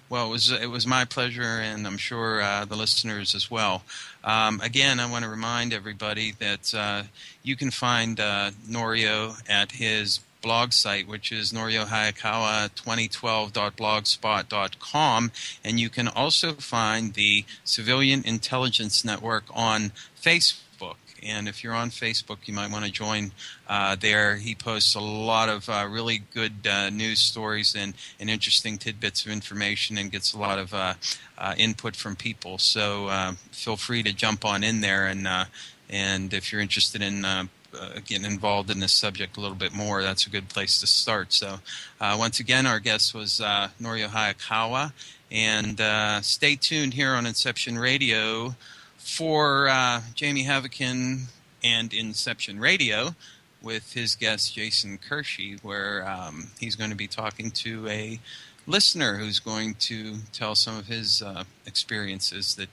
Well, it was my pleasure, and I'm sure the listeners as well. Again, I want to remind everybody that you can find Norio at his blog site, which is Norio Hayakawa 2012.blogspot.com, and you can also find the Civilian Intelligence Network on Facebook. And if you're on Facebook, you might want to join there. He posts a lot of really good news stories and interesting tidbits of information, and gets a lot of input from people. So feel free to jump on in there, and if you're interested in getting involved in this subject a little bit more, that's a good place to start. So once again, our guest was Norio Hayakawa, and stay tuned here on Inception Radio for Jamie Havikin and Inception Radio with his guest Jason Kershey, where he's going to be talking to a listener who's going to tell some of his experiences that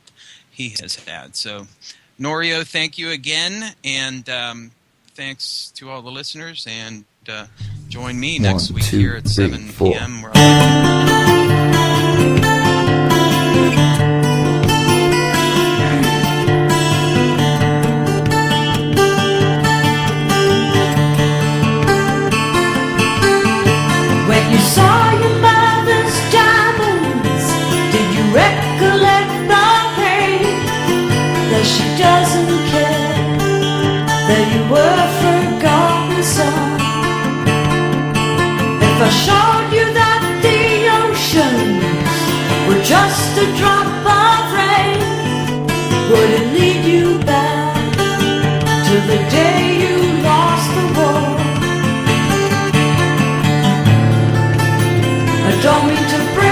he has had. So Norio, thank you again, and thanks to all the listeners, and join me next week here at 7 p.m. When you saw your mother's diamonds, did you recollect the pain that she doesn't care that you were a forgotten son? If I showed you that the oceans were just a drop of rain, would it lead you back to the day you lost the war? I don't mean to break